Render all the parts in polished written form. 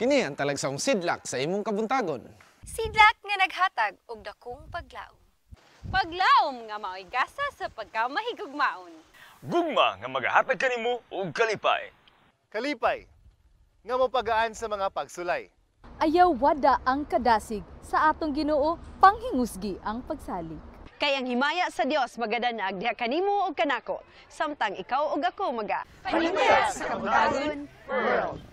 Kini ang talagsang sidlak sa imong kabuntagon. Sidlak nga naghatag og dakong paglaom. Paglaom nga mao'y gasa sa pagkamahigugmaon. Gugma nga magahatag kanimo og kalipay. Kalipay, nga mapagaan sa mga pagsulay. Ayaw wada ang kadasig sa atong Ginoo, panghingusgi ang pagsalig. Kay ang himaya sa Dios magadanag diha kanimo og kanako, samtang ikaw ug ako Panimbaya sa Kabuntagon World.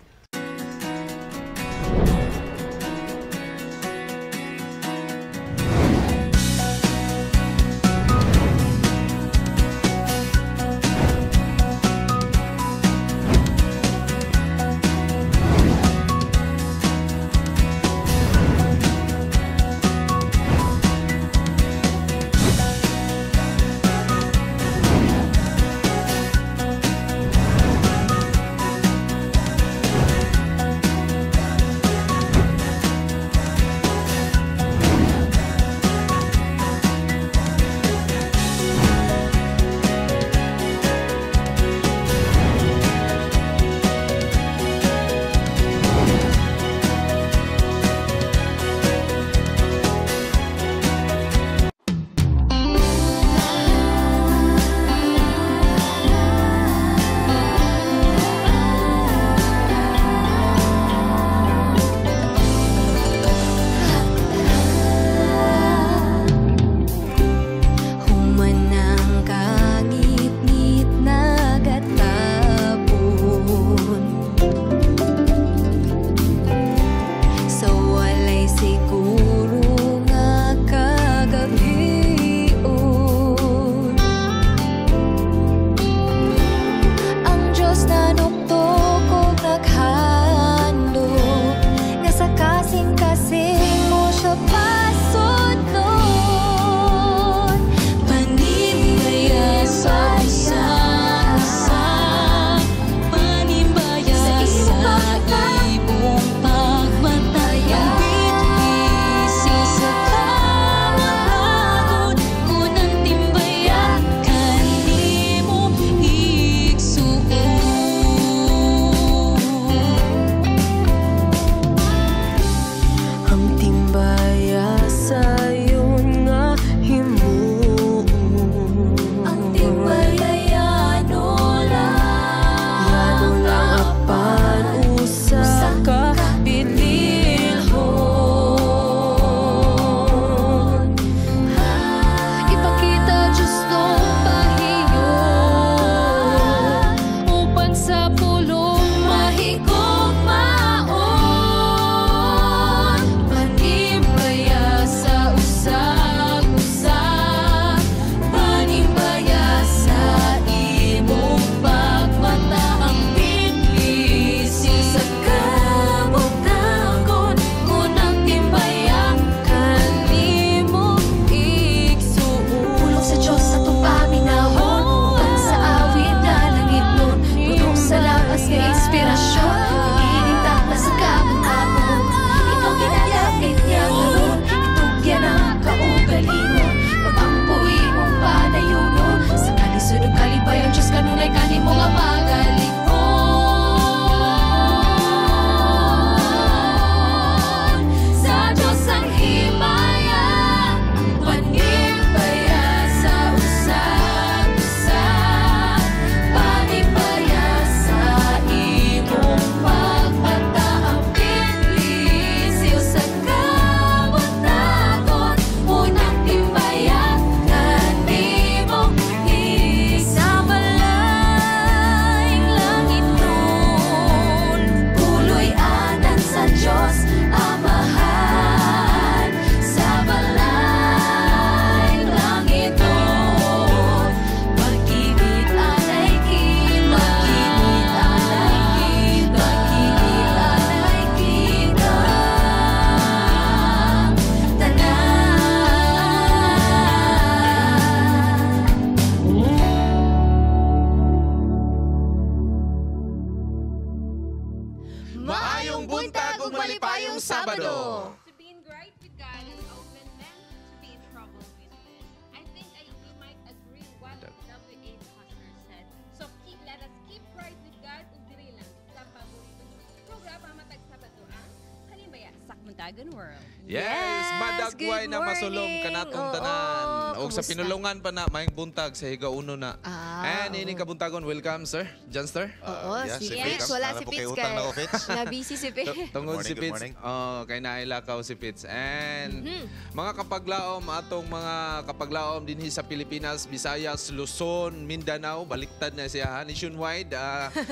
Kabuntagon World. Yes, madagway good na masulom morning. kanatong Oo, tanan. O sa kumusta? pinulungan pa na, mayong buntag sa higauno na. And ini Kabuntagon, welcome sir, Johnstar. Oo, yeah, si si Fitz. Fitz. Wala Nara si po kay Fitz utang na ko, Fitz. Na-busy si Fitz. Tungod Good si morning, Fitz. good Oh, kay nailakaw si Fitz. And mga kapaglaom atong mga kapaglaom dinhi sa Pilipinas, Visayas, Luzon, Mindanao, baliktad na siya nationwide.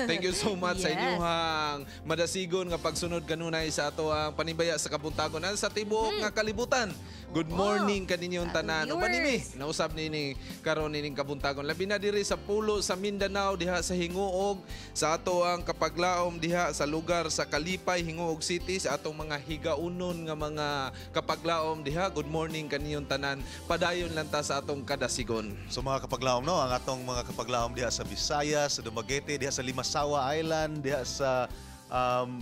Thank you so much sa Yes. inyong madasigon nga pagsunod kanunay sa ato ang Panimbaya sa Kabuntagon and sa tibuok nga kalibutan. Good morning kaninyong tanan. Uban nini, nausab nini karon nining Kabuntagon. Labi na diri sa pulo sa Mindanao diha sa Hinguog, sa ato ang kapaglaom diha sa lugar sa Kalipay, Hinguog City, sa atong mga higaunon nga mga kapaglaom diha. Good morning kaninyong tanan. Padayon lang ta sa atong kadasigon. So mga kapaglaom, no, ang atong mga kapaglaom diha sa Visayas, sa Dumaguete, diha sa Limasawa Island, diha sa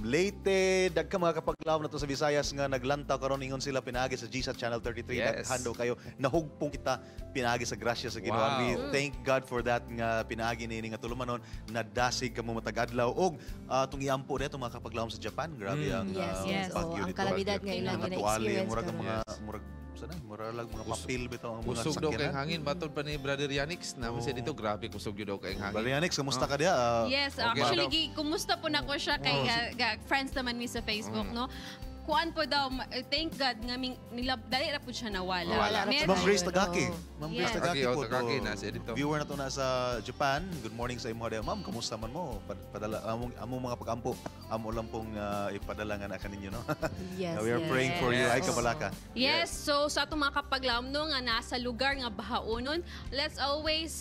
Leyte, dagka mga kapaglaom na to sa Visayas nga naglantaw karon ingon sila pinaagi sa GSAT Channel 33. Yes. Daghando kayo nahugpong kita pinaagi sa grasya sa Ginoo. Wow. We thank God for that nga pinaagi niini nga tulumanon nadasig kamo matag adlaw og tong iampo dito mga kapaglaom sa Japan. Grabe ang Yes. bagyo Ang dito. kalamidad nga ilang Mga tuwali, gina-experience murag karon. mga murag mga papel bitaw ang mga Kusog daw kay sakyanan. hangin batod pa ni Brother Yanix. Naman siya dito grabe kusog yun daw kay hangin. Balianix, kamusta ka diha? Yes, Okay actually, daw. kumusta po na ko siya kay friends naman mi sa Facebook, no? Kuan po daw, thank God, nga dali na po siya nawala. Nawala na Med- Ma'am Grace Ayun, Tagaki. oo. Ma'am Yes. Grace Tagaki po. Tagaki, nasa dito. Viewer na to na sa Japan. Good morning sa imo diha. Ma'am, kamusta man mo? Padala among mga pag-ampo. Amo lang pong ipadala nga na kaninyo, no? Yes, We are praying for you. Ay kabalaka. Yes, so sa atong mga kapaglaom no nga nasa lugar nga bahaonon, let's always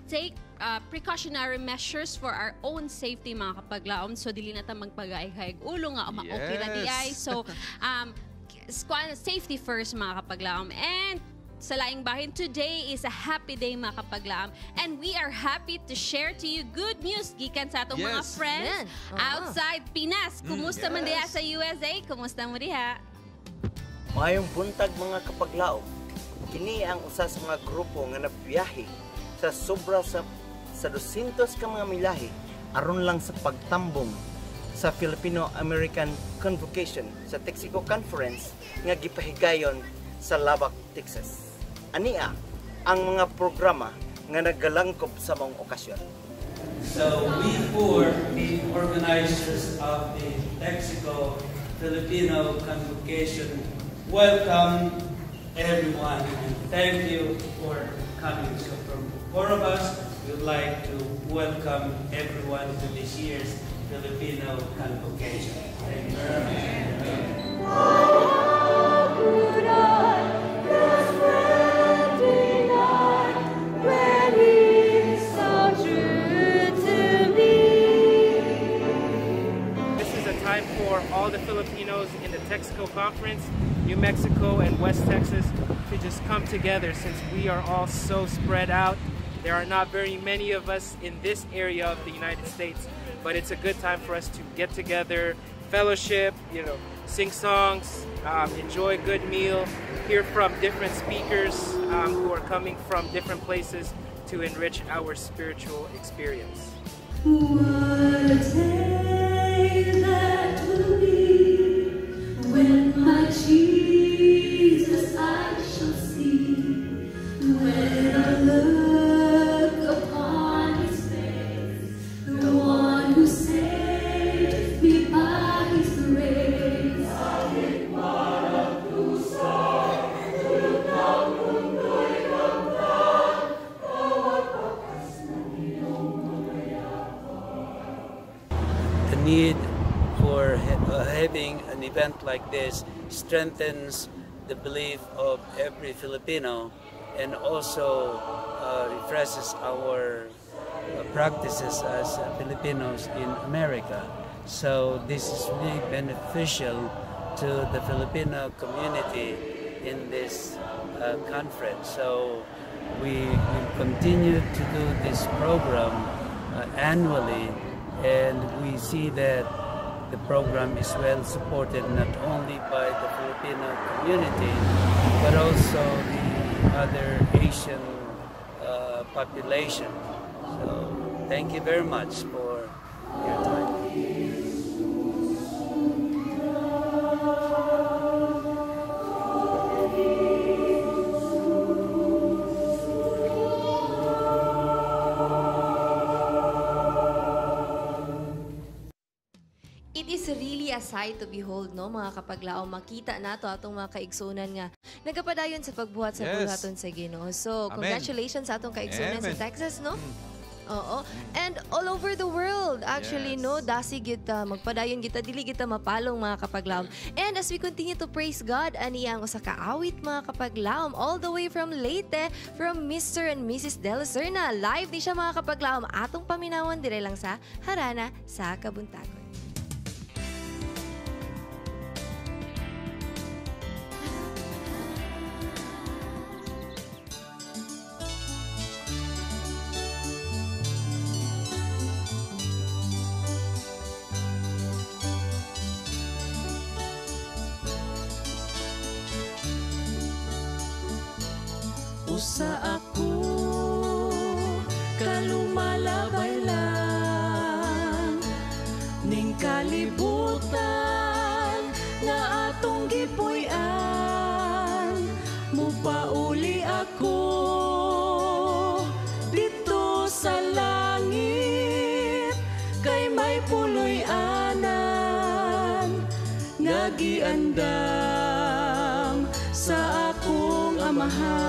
take precautionary measures for our own safety mga kapaglaom. So dili na ta magpagaig-haig ulo nga okay ra di ay. So safety first mga kapaglaom. And sa laing bahin, today is a happy day mga kapaglaom. And we are happy to share to you good news gikan sa atong mga Yes. friends Yan. outside Pinas. Kumusta man diha sa USA? Kumusta mo diha? Mayong buntag mga kapaglaom, kini ang usa sa mga grupo nga nagbiyahe sa sobra sa 200 ka mga milahe aron lang sa pagtambong sa Filipino-American Convocation sa Texaco Conference nga gipahigayon sa Lubbock, Texas. Ania ang mga programa nga naggalangkob sa mga okasyon. So we four, the organizers of the Texaco Filipino Convocation, welcome everyone and thank you for coming. So from four of us, we would like to welcome everyone to this year's Filipino Convocation. Thank you very much. This is a time for all the Filipinos in the Texaco Conference, New Mexico and West Texas, to just come together since we are all so spread out. There are not very many of us in this area of the United States, but it's a good time for us to get together, fellowship, sing songs, enjoy a good meal, hear from different speakers who are coming from different places to enrich our spiritual experience. What a day that will be when my Jesus I shall see. When I look upon His face, the one who saved me by His grace. The need for having an event like this strengthens the belief of every Filipino and also refreshes our practices as Filipinos in America. So this is really beneficial to the Filipino community in this conference. So we will continue to do this program annually, and we see that the program is well supported not only by the Filipino community but also the other Asian population. So thank you very much for your time. It is really a sight to behold, no, mga kapaglaom. Makita nato atong mga kaigsunan nga nagapadayon sa pagbuhat sa bulaton sa Ginoo. So, congratulations sa atong kaigsunan sa Texas, no? Oo. And all over the world, actually, no, dasi kita, magpadayon kita, dili kita mapalong, mga kapaglaom. And as we continue to praise God, ani ang usa ka awit, mga kapaglaom, all the way from Leyte, from Mr. and Mrs. Del Serna. Live di siya, mga kapaglaom, atong paminawan dire lang sa Harana sa Kabuntagon. Usa ako kalumalabay lang ning kalibutan na atong gipuy-an, mupauli ako dito sa langit kay may puloy-anan nga giandam sa akong amahan.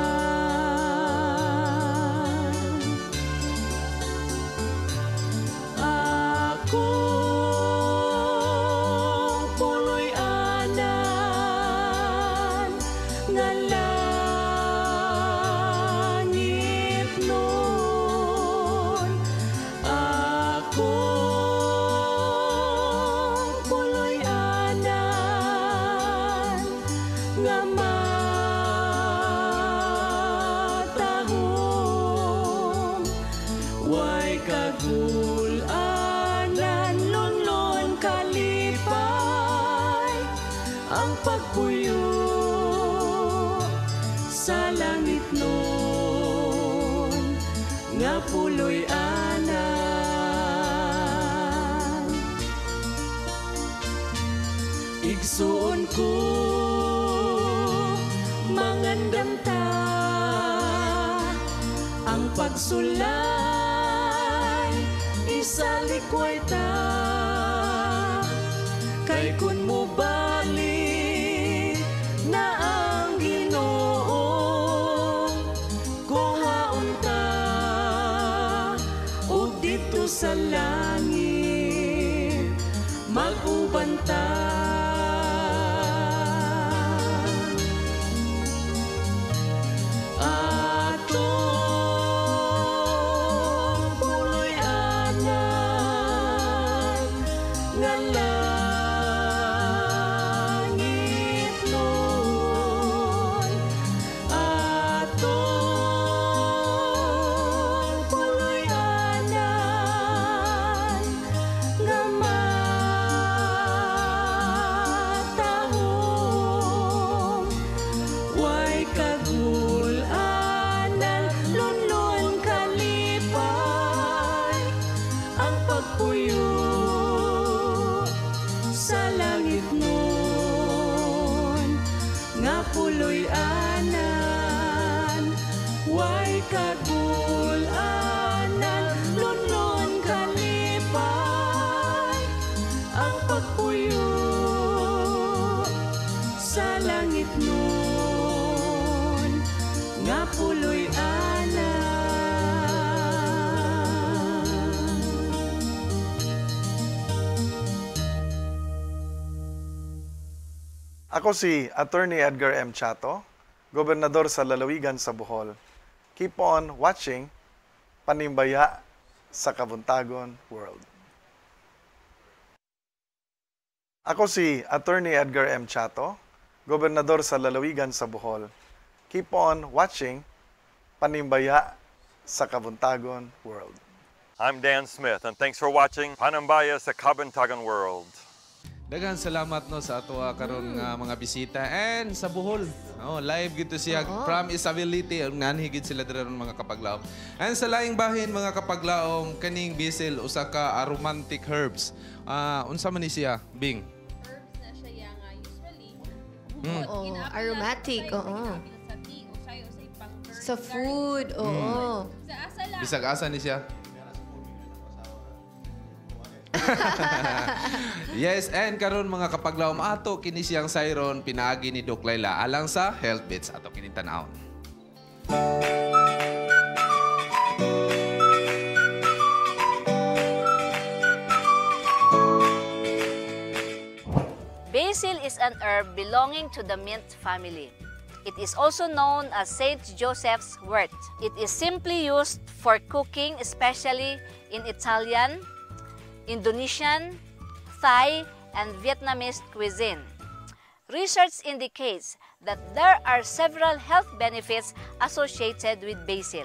Pagpuyo sa langit nun nga puloy-anan, igsuon ko mangandam ta ang pagsulay isalikway ta kay kun mo balik sa langit mag-uban ta. Atong puloy-anan nga langit nun, atong puloy-anan nga matahong way kagulanan lunlon kalipay ang pagpuyo sa langit nun nga puloy-anan way kagulanan lunlon kalipay ang pagpuyo sa langit nun nga puloy-anan. Ako si Attorney Edgar M. Chato, Gobernador sa Lalawigan sa Bohol. Keep on watching Panimbaya sa Kabuntagon World. Ako si Attorney Edgar M. Chato, Gobernador sa Lalawigan sa Bohol. Keep on watching Panimbaya sa Kabuntagon World. I'm Dan Smith, and thanks for watching Panimbaya sa Kabuntagon World. Daghang salamat no sa ato karon nga mga bisita and sa Bohol. Oh, live gito siya from Isability nanhigid sila dira mga kapaglaom. And sa laing bahin mga kapaglaom kaning bisil usa ka aromatic herbs. Unsa man ni siya, Bing? Herbs na siya nga usually. Aromatic, sa food, Bisag asa ni siya. Yes, and karon mga kapaglawom ato kini siyang sayron pinaagi ni Doc Laila alang sa Health Bits ato kini tan-awon. Basil is an herb belonging to the mint family. It is also known as Saint Joseph's wort. It is simply used for cooking, especially in Italian, Indonesian, Thai, and Vietnamese cuisine. Research indicates that there are several health benefits associated with basil.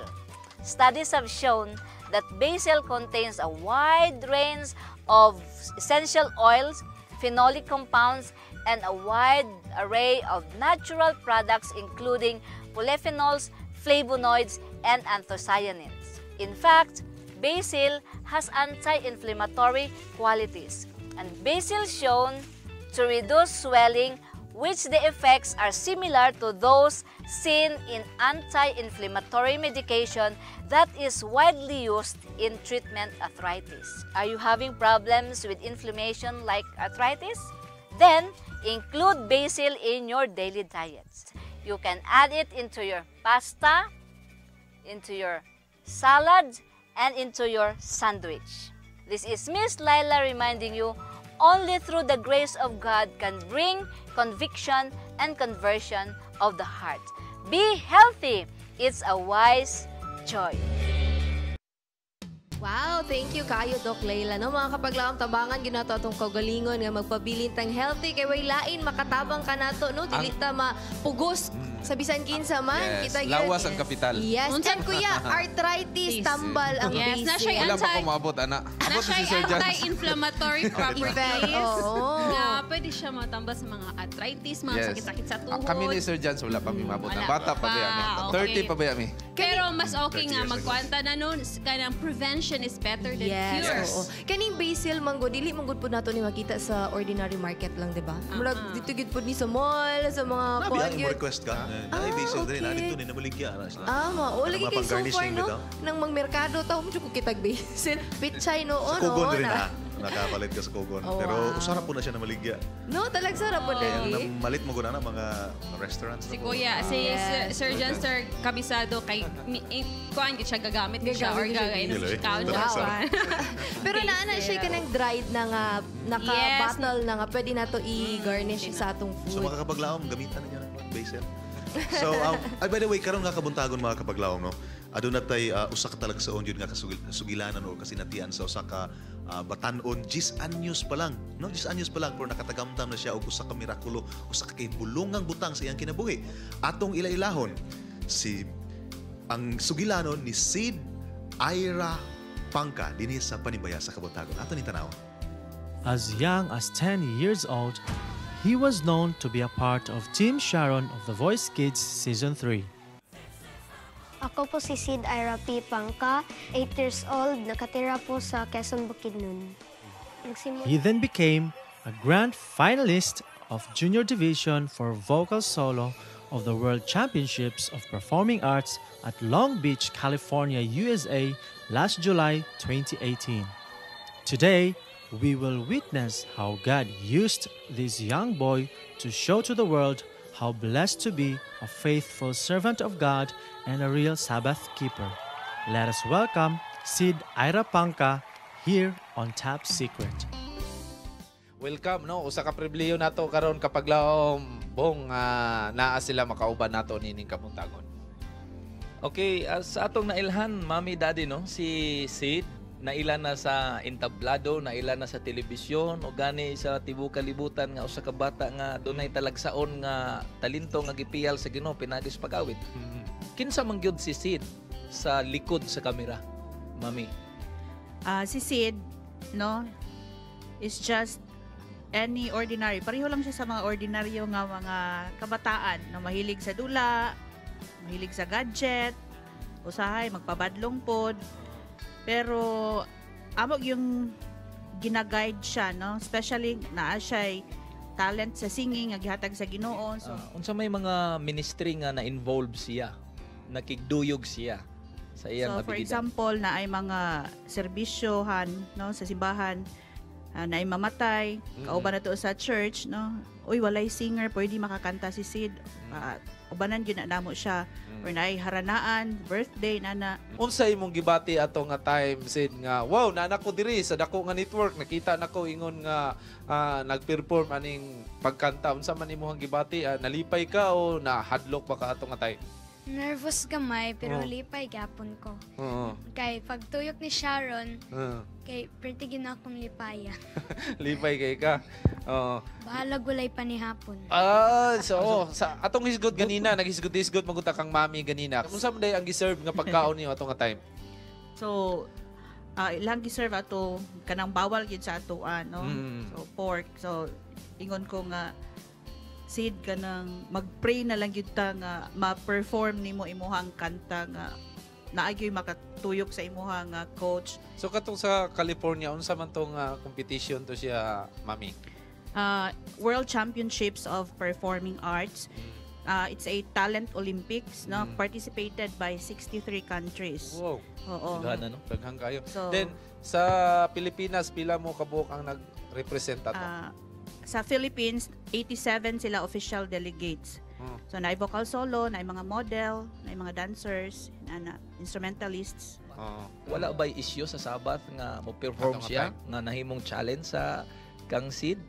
Studies have shown that basil contains a wide range of essential oils, phenolic compounds, and a wide array of natural products including polyphenols, flavonoids, and anthocyanins. In fact, basil has anti-inflammatory qualities, and basil shown to reduce swelling, which the effects are similar to those seen in anti-inflammatory medication that is widely used in treatment arthritis. Are you having problems with inflammation like arthritis? Then, include basil in your daily diets. You can add it into your pasta, into your salad, and into your sandwich. This is Miss Laila reminding you, only through the grace of God can bring conviction and conversion of the heart. Be healthy. It's a wise choice. Wow, thank you kayo, Doc Laila. No, mga kapaglawom, tabangan ginato atong kaugalingon nga magpabilin tang healthy kay way lain makatabang ka nato, no? Dili ta mapugos sa bisan kinsa man. Yes, Kita lawas ang kapital. Yes, and kuya, arthritis, tambal ang Yes, na basil. siya Wala pa ko maabot, ana. Na Abot siya si Sir Jan. anti-inflammatory properties. Oo. Na pwede siya matambal sa mga arthritis, mga Yes. sakit-sakit sa tuhod. Kami ni Sir Jan, wala pa mi maabot. Wala Bata pa. pa ba mi? Okay. 30 pa ba mi? Pero mas okay 30 nga years ago. magkwanta na nun, kanang prevention is better than Yes, cure. oo. Kaning basil manggo dili manggod po nato ni makita sa ordinary market lang, di ba? Murag dito gid po ni sa mall, sa mga Nabi, kuan mo gyud. request ka. Ay, basil din. Ano ito ni namaligya. O lagi kay so far, no? Nang magmerkado tao mo ko kitag basil. Pichay noon, Sa Kogon no? rin nakapalit ka sa Kogon. Oh, Pero wow. usarap po na siya na maligya. No, talag sarap po Kaya lagi. malit mo na mga restaurants. Si Kuya, si Sir John, Sir Kabisado, kay kuan gid siya gagamit ni siya or gagain Gilo, ng kaon siya. Pero naana siya kanang dried na nga naka-bottle na nga pwede nato i-garnish sa atong So food. mga kapaglaom, gamitan na niya ng basil. So, by the way, karon nga kabuntagon mga kapaglaom, no? Aduna tay usa ka talagsaon yun nga kasugilanan o kasinatian sa usa ka batanon 10 anyos pa lang, no? 10 anyos pa lang pero nakatagamtam na siya og usa ka mirakulo, usa ka bulungang butang sa iyang kinabuhi. Atong ilailahon si ang sugilanon ni Sid Ira Pangka dinhi sa Panimbaya sa Kabuntagon. Ato ni tanaw. As young as 10 years old, he was known to be a part of Team Sharon of The Voice Kids Season 3. Ako po si Sid Ira P. Pangka, 8 years old, nakatira po sa Quezon, Bukidnon. He then became a grand finalist of Junior Division for Vocal Solo of the World Championships of Performing Arts at Long Beach, California, USA last July 2018. Today, we will witness how God used this young boy to show to the world how blessed to be a faithful servant of God and a real Sabbath keeper. Let us welcome Sid Ira Pangka here on Top Secret. Welcome, no? Usa ka pribilehiyo nato karon kapag laom bong naa sila makauban nato nining Kabuntagon. Okay, sa atong nailhan, Mami Daddy, no? Si Sid, nailan na sa entablado, nailan na sa telebisyon, o gani sa tibuok kalibutan nga usa ka bata nga dunay talagsaon nga talento nga gipiyal sa Ginoo pinagis pagawit. Kinsa man gyud si Sid sa likod sa kamera, Mami? Si Sid, no, is just any ordinary. Pareho lang siya sa mga ordinaryo nga mga kabataan na mahilig sa dula, mahilig sa gadget, usahay, magpabadlong pod. Pero amog yung gina-guide siya, no? Especially naa siya talent sa singing nga gihatag sa Ginoo. So Unsa may mga ministry nga na-involve siya, nakigduyog siya sa iyang for abilidad? example, na ay mga serbisyohan, no, sa simbahan na mamatay, kauban na to sa church, no? Uy, walay singer, pwede makakanta si Sid. Ubanan yun na namo siya. Or naay haranaan, birthday, nana. Unsa imong gibati ato nga time, Sid, nga, wow, nanak ko diri sa dako nga network, nakita nako ingon nga nag-perform aning pagkanta. Unsa man imong gibati, nalipay ka o nahadlok pa ka ato nga time? Nervous gamay, pero lipay gapon ko. Kay pagtuyok ni Sharon, kay pertigin akong lipaya. Lipay kay ka. Bahala gulay pa ni hapon. So sa atong hisgot ganina, naghisgot-hisgot magunta kang mami ganina. Unsa man day ang giserve nga pagkaon niyo atong nga time? So, ilang giserve ato kanang bawal gyud sa atoan, no? So pork. So ingon ko nga Sid kanang mag-pray na lang gyud ta nga ma-perform nimo imuhang kanta nga naagyoy makatuyok sa imuhang coach. So katong sa California, unsa man tong competition to siya, mami? World Championships of Performing Arts. It's a talent Olympics, no? Participated by 63 countries. Wow. Oo. Daghang daghang kayo. So, then sa Pilipinas, pila mo kabuok ang nag-represent ato? Sa Philippines, 87 sila official delegates. So, naay vocal solo, naay mga model, naay mga dancers, instrumentalists. Wala ba'y issue sa Sabat nga mo-perform siya, nga nahimong challenge sa kang Sid?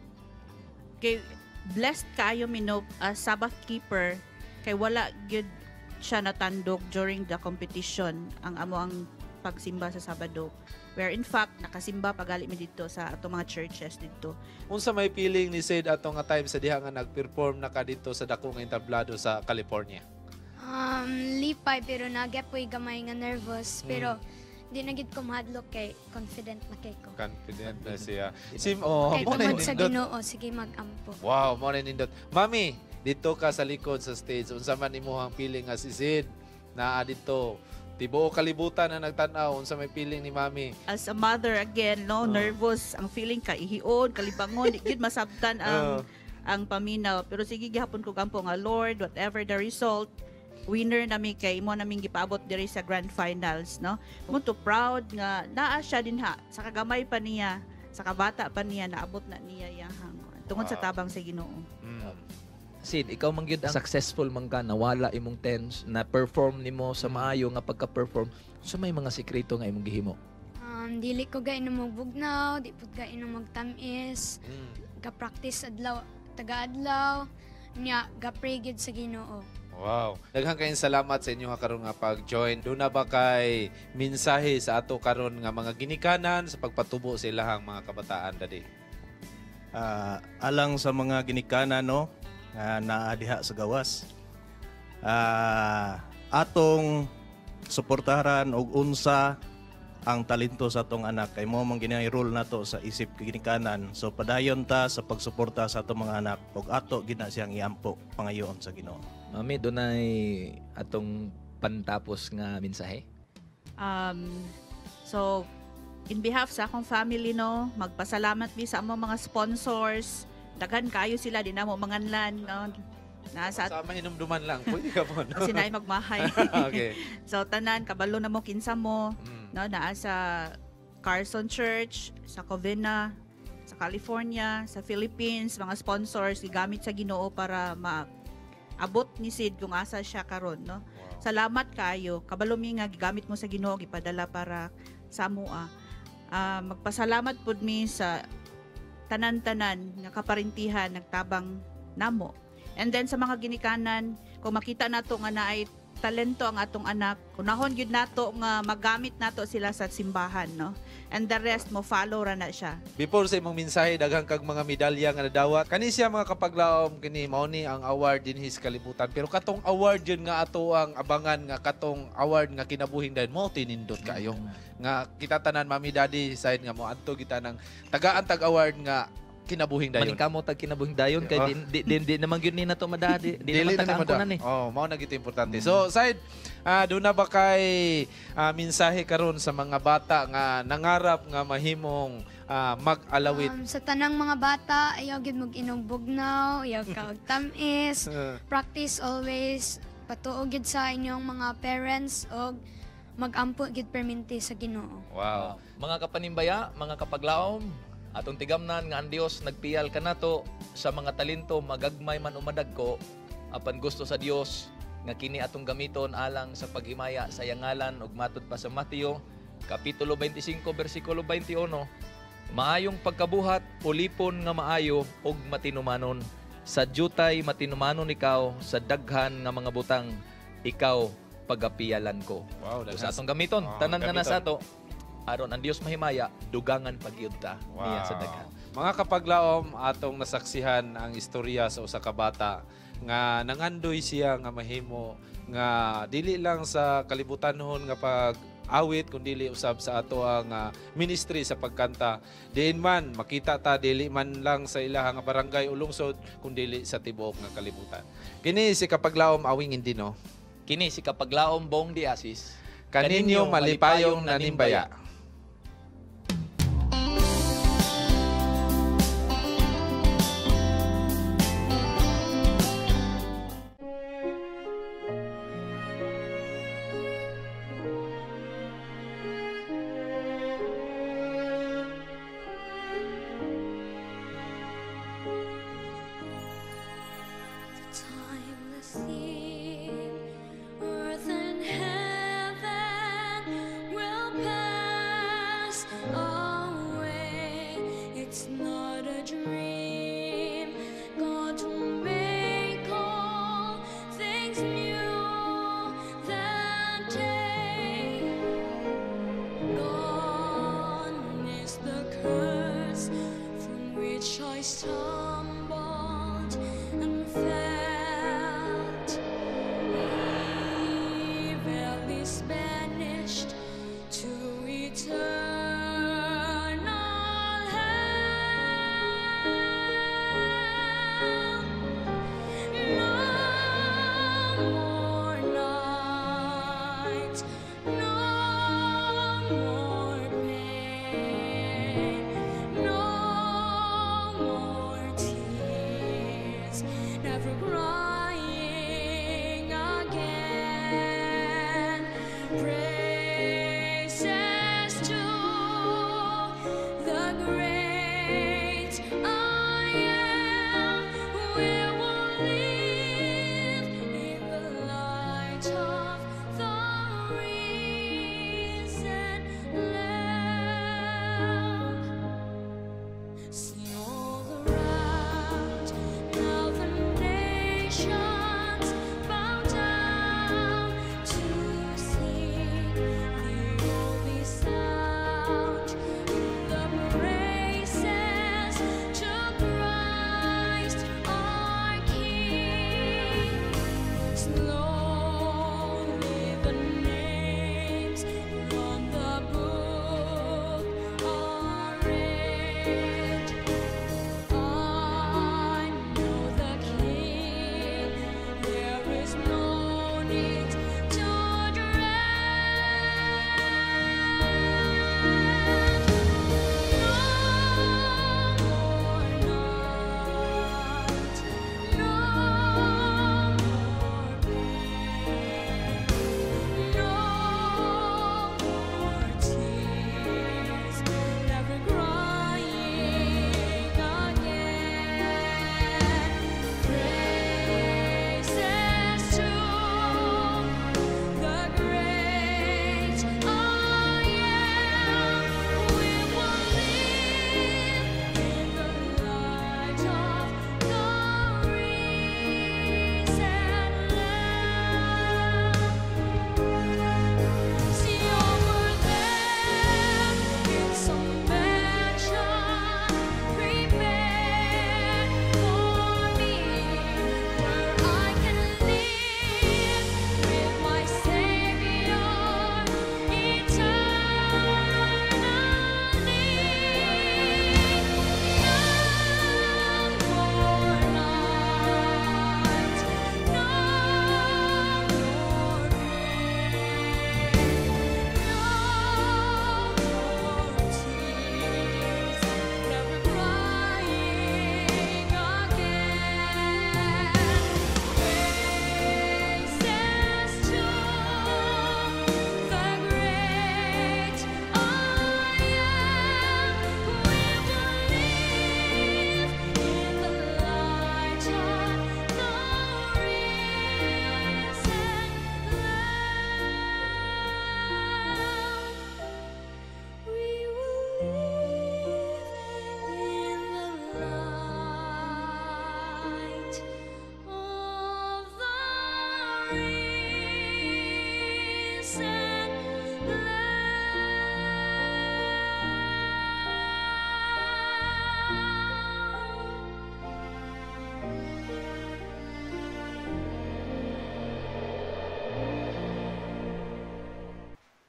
Kay blessed kayo minop as Sabbath keeper, kay wala gyud siya natandog during the competition ang amo ang pagsimba sa Sabado. Where in fact, nakasimba pagali mi dito sa ato mga churches dito. Unsa may feeling ni Sid ato nga time sa diha nga nag-perform na ka dito sa dako nga entablado sa California? Lipay pero nagyapoy gamay nga nervous pero di na gid ko mahadlok kay confident na kay ko. Confident na siya. Kay tungod sa Ginoo sige mag-ampo. Wow, mo na nindot. Mami, dito ka sa likod sa stage. Unsa man imong feeling nga si Sid na dito tibuo kalibutan na nagtan-aw, unsa may feeling ni mami? As a mother again, no, nervous ang feeling ka ihiod, kalibangon, di gid masabtan ang paminaw. Pero sige gihapon ko gampo nga Lord, whatever the result, winner nami kay mo naming gipaabot diri sa grand finals, no. Muto proud nga naa siya dinha sa kagamay pa niya, sa kabata pa niya naabot na niya yahang tungod sa tabang sa Ginoo. Sid, ikaw man gyud ang successful man ka, nawala imong tense, na perform nimo sa maayo nga pagka-perform. So may mga sekreto nga imong gihimo? Dili ko gaino magbugnaw, di pud gaino magtamis. Ga-practice adlaw, taga-adlaw, nya ga-pray gyud sa Ginoo. Wow. Daghang kayong salamat sa inyo nga karon nga pag-join. Doon na ba kay mensahe sa ato karon nga mga ginikanan sa pagpatubo sa ilahang mga kabataan dadi? Alang sa mga ginikanan, no, na diha sa gawas. Atong suportahan og unsa ang talento sa atong anak kay mo man ginay role nato sa isip ginikanan. So padayon ta sa pagsuporta sa atong mga anak ug ato gina siyang iampo pangayoon sa Ginoo. Mami, dunay atong pantapos nga mensahe? So in behalf sa akong family, no, magpasalamat mi sa among mga sponsors. Daghan kayo sila, di na mo manganlan, no? Nasa sa mahinumduman lang, pwede ka po, no? Kasi naay magmahay. Okay. So tanan kabalo na mo kinsa mo, no, naa sa Carson Church, sa Covina, sa California, sa Philippines, mga sponsors gigamit sa Ginoo para abot ni Sid kung asa siya karon, no. Wow. Salamat kayo. Kabalo mi nga gigamit mo sa Ginoo gipadala para sa amoa. Magpasalamat pud mi sa tanan-tanan nga kaparintihan nagtabang namo. And then sa mga ginikanan, kung makita nato nga naay talento ang atong anak, kunahon gyud nato nga magamit nato sila sa simbahan, no? And the rest mo follow ra na siya. Before sa imong mensahe, daghang kag mga medalya nga nadawat. Kani siya mga kapaglaom kini mao ni ang award din his kalibutan. Pero katong award yun nga ato ang abangan nga katong award nga kinabuhing dayon mo tinindot kayo. Nga kita tanan mami daddy side nga mo adto kita nang tagaan tag award nga kinabuhing dayon. Maning kamo tag kinabuhing dayon kay di naman gyud ni nato madadi. Di naman tagaan ni. Oh, mao na gito importante. So, side do na ba kay mensahe karon sa mga bata nga nangarap nga mahimong mag-alawit? Sa tanang mga bata, ayaw gyud mag-inom bugnaw, ayaw ka og tamis. Practice always, patuog gyud sa inyong mga parents og mag-ampo gyud perminti sa Ginoo. Wow. Mga kapanimbaya, mga kapaglaom, Atong tigamnan nga ang Dios nagpiyal kanato sa mga talento magagmay man umadagko apan gusto sa Dios nga kini atong gamiton alang sa paghimaya sa yangalan ug matud pa sa Mateo kapitulo 25 bersikulo 21 maayong pagkabuhat ulipon nga maayo ug matinumanon sa jutay matinumanon ikaw sa daghan nga mga butang ikaw pagapiyalan ko. Wow, sa atong gamiton tanan nga nasa ato aron ang Dios mahimaya dugangan pagyud ta niya sa daghan. Mga kapaglaom, atong nasaksihan ang istorya sa usa ka bata nga nangandoy siya nga mahimo nga dili lang sa kalibutanhon nga pag awit kundi usab sa ato ang ministry sa pagkanta. Diin man makita ta dili man lang sa ilaha nga barangay o lungsod kundi sa tibuok nga kalibutan. Kini si kapaglaom awing indino. Kini si kapaglaom Bong Diasis. Kaninyo malipayong nanimbaya. Sea, earth and heaven will pass.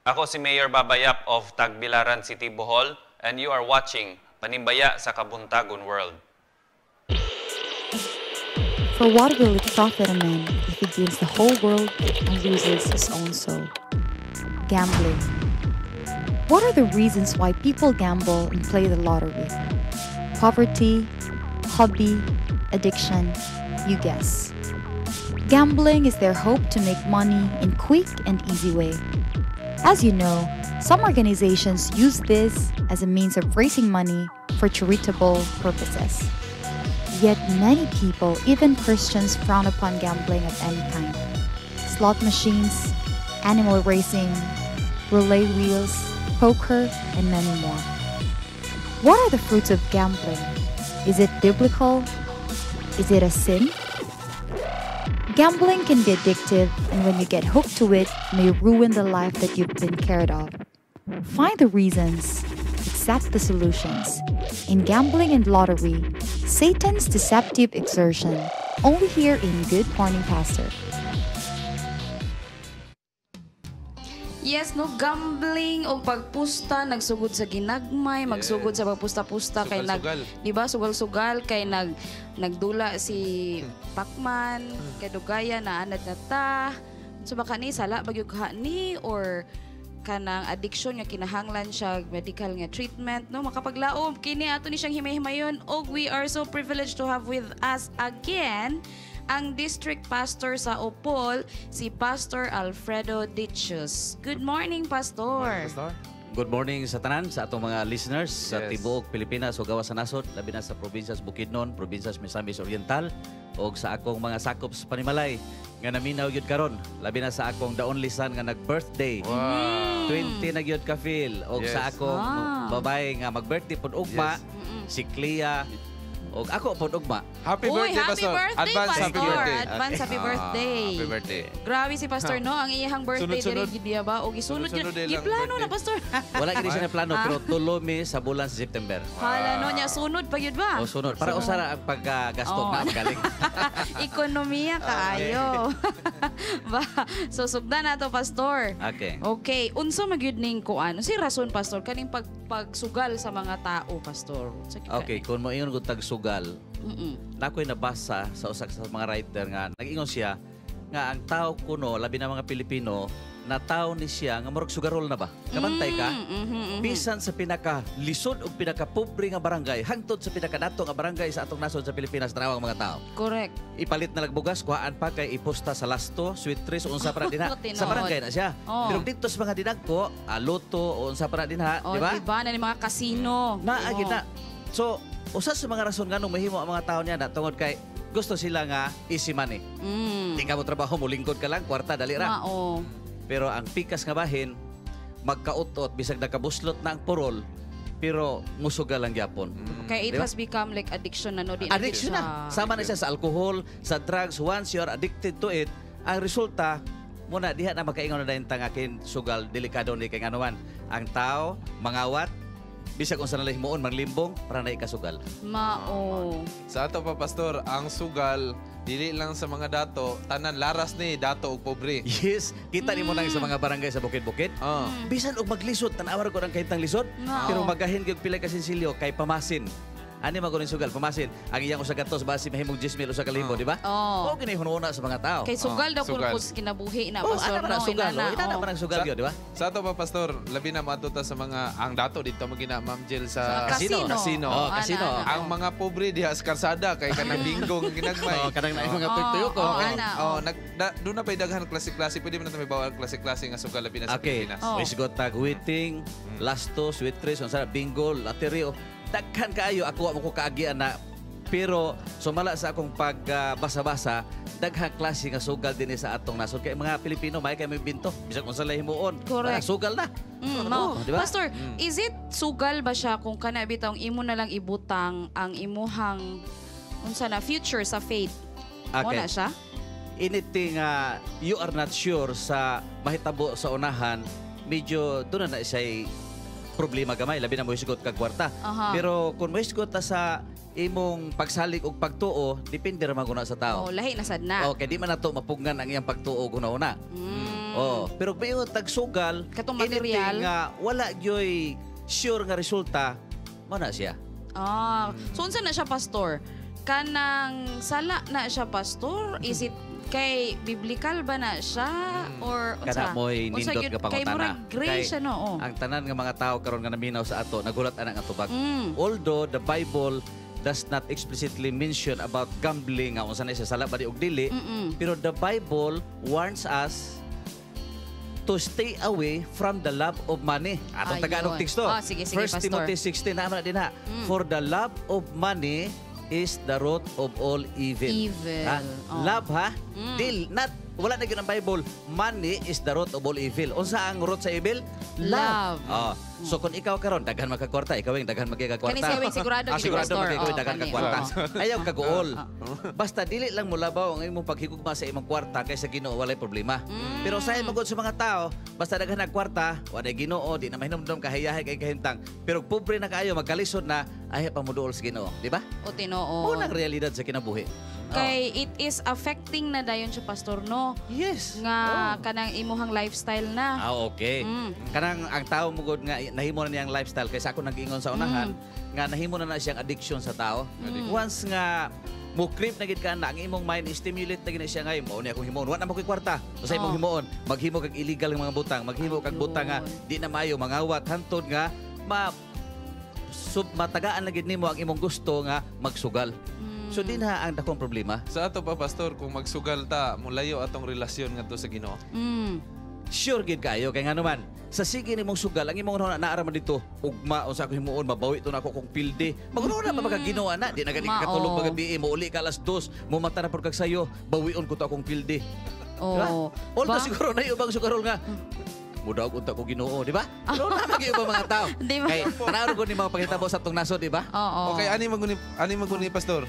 Ako si Mayor Babayap of Tagbilaran City, Bohol, and you are watching Panimbaya sa Kabuntagon World. For what will it profit a man if he gains the whole world and loses his own soul? Gambling. What are the reasons why people gamble and play the lottery? Poverty, hobby, addiction, you guess. Gambling is their hope to make money in quick and easy way. As you know, some organizations use this as a means of raising money for charitable purposes. Yet many people, even Christians, frown upon gambling of any kind. Slot machines, animal racing, roulette wheels, poker, and many more. What are the fruits of gambling? Is it biblical? Is it a sin? Gambling can be addictive, and when you get hooked to it, may ruin the life that you've been cared of. Find the reasons, accept the solutions. In Gambling and Lottery, Satan's Deceptive Exertion, only here in Good Morning Pastor. Yes, no, gambling o pagpusta, nagsugod sa ginagmay, magsugod sa pagpusta-pusta kay di ba, sugal-sugal kay nagdula si Pacman, kay dugaya na anad na ta. So baka ni sala bagyog ni or kanang addiction nga kinahanglan siya medical nga treatment, no, makapaglaom kini ato ni siyang himay-himayon. Og we are so privileged to have with us again ang District Pastor sa Opol, si Pastor Alfredo Dicius. Good morning, Pastor. Good morning sa tanan, sa atong mga listeners sa tibuok Pilipinas o gawas sa nasod, labi na sa probinsas Bukidnon, probinsas Misamis Oriental, o sa akong mga sakop sa Panimalay nga naminaw yun karon, labi na sa akong the only son nga nag-birthday. 20 na yun ka-feel. O sa akong babae nga mag-birthday pod ugma, si Clea. O ako pod ugma. Happy birthday, Pastor. Advance happy birthday. Advance happy birthday. Happy birthday. Grabe si Pastor, no? Ang iyang birthday diri gid ba? O gisunod gid. Giplano na, Pastor. Wala gid siya na plano, pero tulo mi sa bulan sa September. Hala no nya sunod pa gyud ba? O sunod para usara ang paggasto na magaling. Ekonomiya kaayo. Ba, so sugdan nato, Pastor. Okay. Okay, unsa magyud ning kuan? Si rason, Pastor, kaning pagsugal sa mga tao, Pastor. Okay, kung mo ingon gud tagsugal, nako'y nabasa sa usak sa mga writer nga nag-ingon siya nga ang tao kuno, labi na mga Pilipino, na tao ni siya nga murag sugarol na ba? Kamantay ka? Bisan sa pinaka-lisod o pinaka-pobre nga barangay, hangtod sa pinaka-dato nga barangay sa atong nasod sa Pilipinas, tanawang mga tao. Correct. Ipalit na nagbugas, kuhaan pa kay iposta sa lasto, sweet trees, unsa para din ha. Sa barangay na siya. Pero dito sa mga dinagko, loto, o unsa para din ha, di ba? Diba? Na ni mga kasino. Naagit na. So, usa sa mga rason nga nung mahimo ang mga tao niya na tungod kay gusto sila nga easy money. Di ka mo trabaho, mulingkod ka lang, kwarta, dali ra. Pero ang pikas nga bahin, magkautot, bisag nakabuslot na ang purol, pero musuga lang gyapon. Okay, it has become like addiction na, no? Addiction na. Sama na siya sa alcohol, sa drugs. Once you are addicted to it, ang resulta, muna, diha na makaingon na dahil tangakin sugal, delikado ni kay anuman. Ang tao, mangawat, bisag kung saan nahimuon, manglimbong, para na ikasugal. Sa ato pa, Pastor, ang sugal, dili lang sa mga dato, tanan laras ni dato ug pobre. Yes, kita ni mo nang sa mga barangay sa bukid-bukid. Bisan og maglisod, tanawar ko ng kahitang lisod, pero magahin gyud pila ka sinsilyo kay pamasin. Ani magunin sugal, pamasin. Ang iyang usa gatos base mahimong 10,000 usa ka libo, di ba? O kini hununa sa mga tao. Kay sugal daw pud kinabuhi na, Pastor. Ana sugal, ina man ang sugal gyud, di ba? Sa ato pa, Pastor, labi na matuta sa mga ang dato dito magina Ma'am Jill sa casino. Casino. Ang mga pobre diha sa karsada kay kanang bingo ginagmay. Kanang mga tuyok ko. Doon na pa'y daghan klase-klase. Pwede mo na may bawal klase-klase nga sugal labi na sa Pilipinas. Isgot tag waiting, lasto, sweet trees, unsa bingo, laterio. Daghan kaayo ako ko kaagian na, pero sumala sa akong pagbasa-basa, daghang klase nga sugal din sa atong nasod kay mga Pilipino may kay may binto bisag unsa lay himuon. Correct. Sugal na. Diba? Pastor, is it sugal ba siya kung kana bitong imo na lang ibutang ang imuhang unsa na future sa faith? Mo na siya? Anything you are not sure sa mahitabo sa unahan, medyo doon na siya problema gamay, labi na mo isgot kag kwarta. Pero kung mo isgot sa imong pagsalig og pagtuo, depende ra maguna sa tao. Lahi na sad na. Okay, di man nato mapugnan ang iyang pagtuo guna-una. Oh, pero biyon tagsugal katong material nga wala gyoy sure nga resulta mo na siya. So unsa na siya pastor? Kanang sala na siya pastor? Is it kay biblical ba na siya or kana mo'y nindot nga kay pangutana. murag grace siya no. Ang tanan nga mga tao karon nga naminaw sa ato nagulat ana nga tubag. Although the Bible does not explicitly mention about gambling nga unsa na siya sala ba di og dili, pero the Bible warns us to stay away from the love of money. Atong Tagalog teksto. Sige, 1 Timothy 16 na din ha. For the love of money is the root of all evil. Love ha? Deal. Wala na yun ang Bible. Money is the root of all evil. Unsa ang root sa evil? Love. So kung ikaw karon daghan magkakwarta, ikaw yung daghan magkakwarta. Kani siya sigurado sigurado ikaw yung daghan kakwarta. Ayaw kagool. Basta dili lang mo labaw ang imong paghigugma sa imong kwarta kaysa Ginoo walay problema. Pero sa magod sa mga tao, basta daghan nagkwarta, walay Ginoo, di na mahinumdum kahayahay kay kahimtang. Pero pobre na kaayo magkalisod na ay pa moduol sa Ginoo, di ba? O Tinoo. Unang realidad sa kinabuhi. Kay it is affecting na dayon siya pastor no. Yes. Nga kanang imuhang lifestyle na. Okay. Kanang ang tao mo gud nga nahimo na niyang lifestyle kaysa ako nag-ingon sa unahan nga nahimo na siyang addiction sa tao. Once nga mo creep na gid ka na ang imong mind stimulate na gid siya ngay mo ni akong himuon wa na mo koy kwarta usay imong himuon maghimo kag illegal nga mga butang maghimo kag butang nga di na maayo mangawat hantod nga matagaan na gid nimo ang imong gusto nga magsugal. So din ha ang dakong problema. Sa ato pa pastor kung magsugal ta mulayo atong relasyon ngadto sa Ginoo. Sure gid kayo kay nganuman sa sige nimong sugal ang imong naara man dito ugma unsa ako himuon mabawi to nako kung pilde maguna pa magkaginoo na di na gani katulog magabi mo uli ka alas 2 mo mata na pud kag sayo bawion ko to akong pilde. Although siguro na ubang sugarol nga mudaw unta ko Ginoo, di ba? Pero na mag-iba mga tao. Kay tanaw ko ni mga pagkitabo sa tong nasod, di ba? Okay, ani maguni pastor.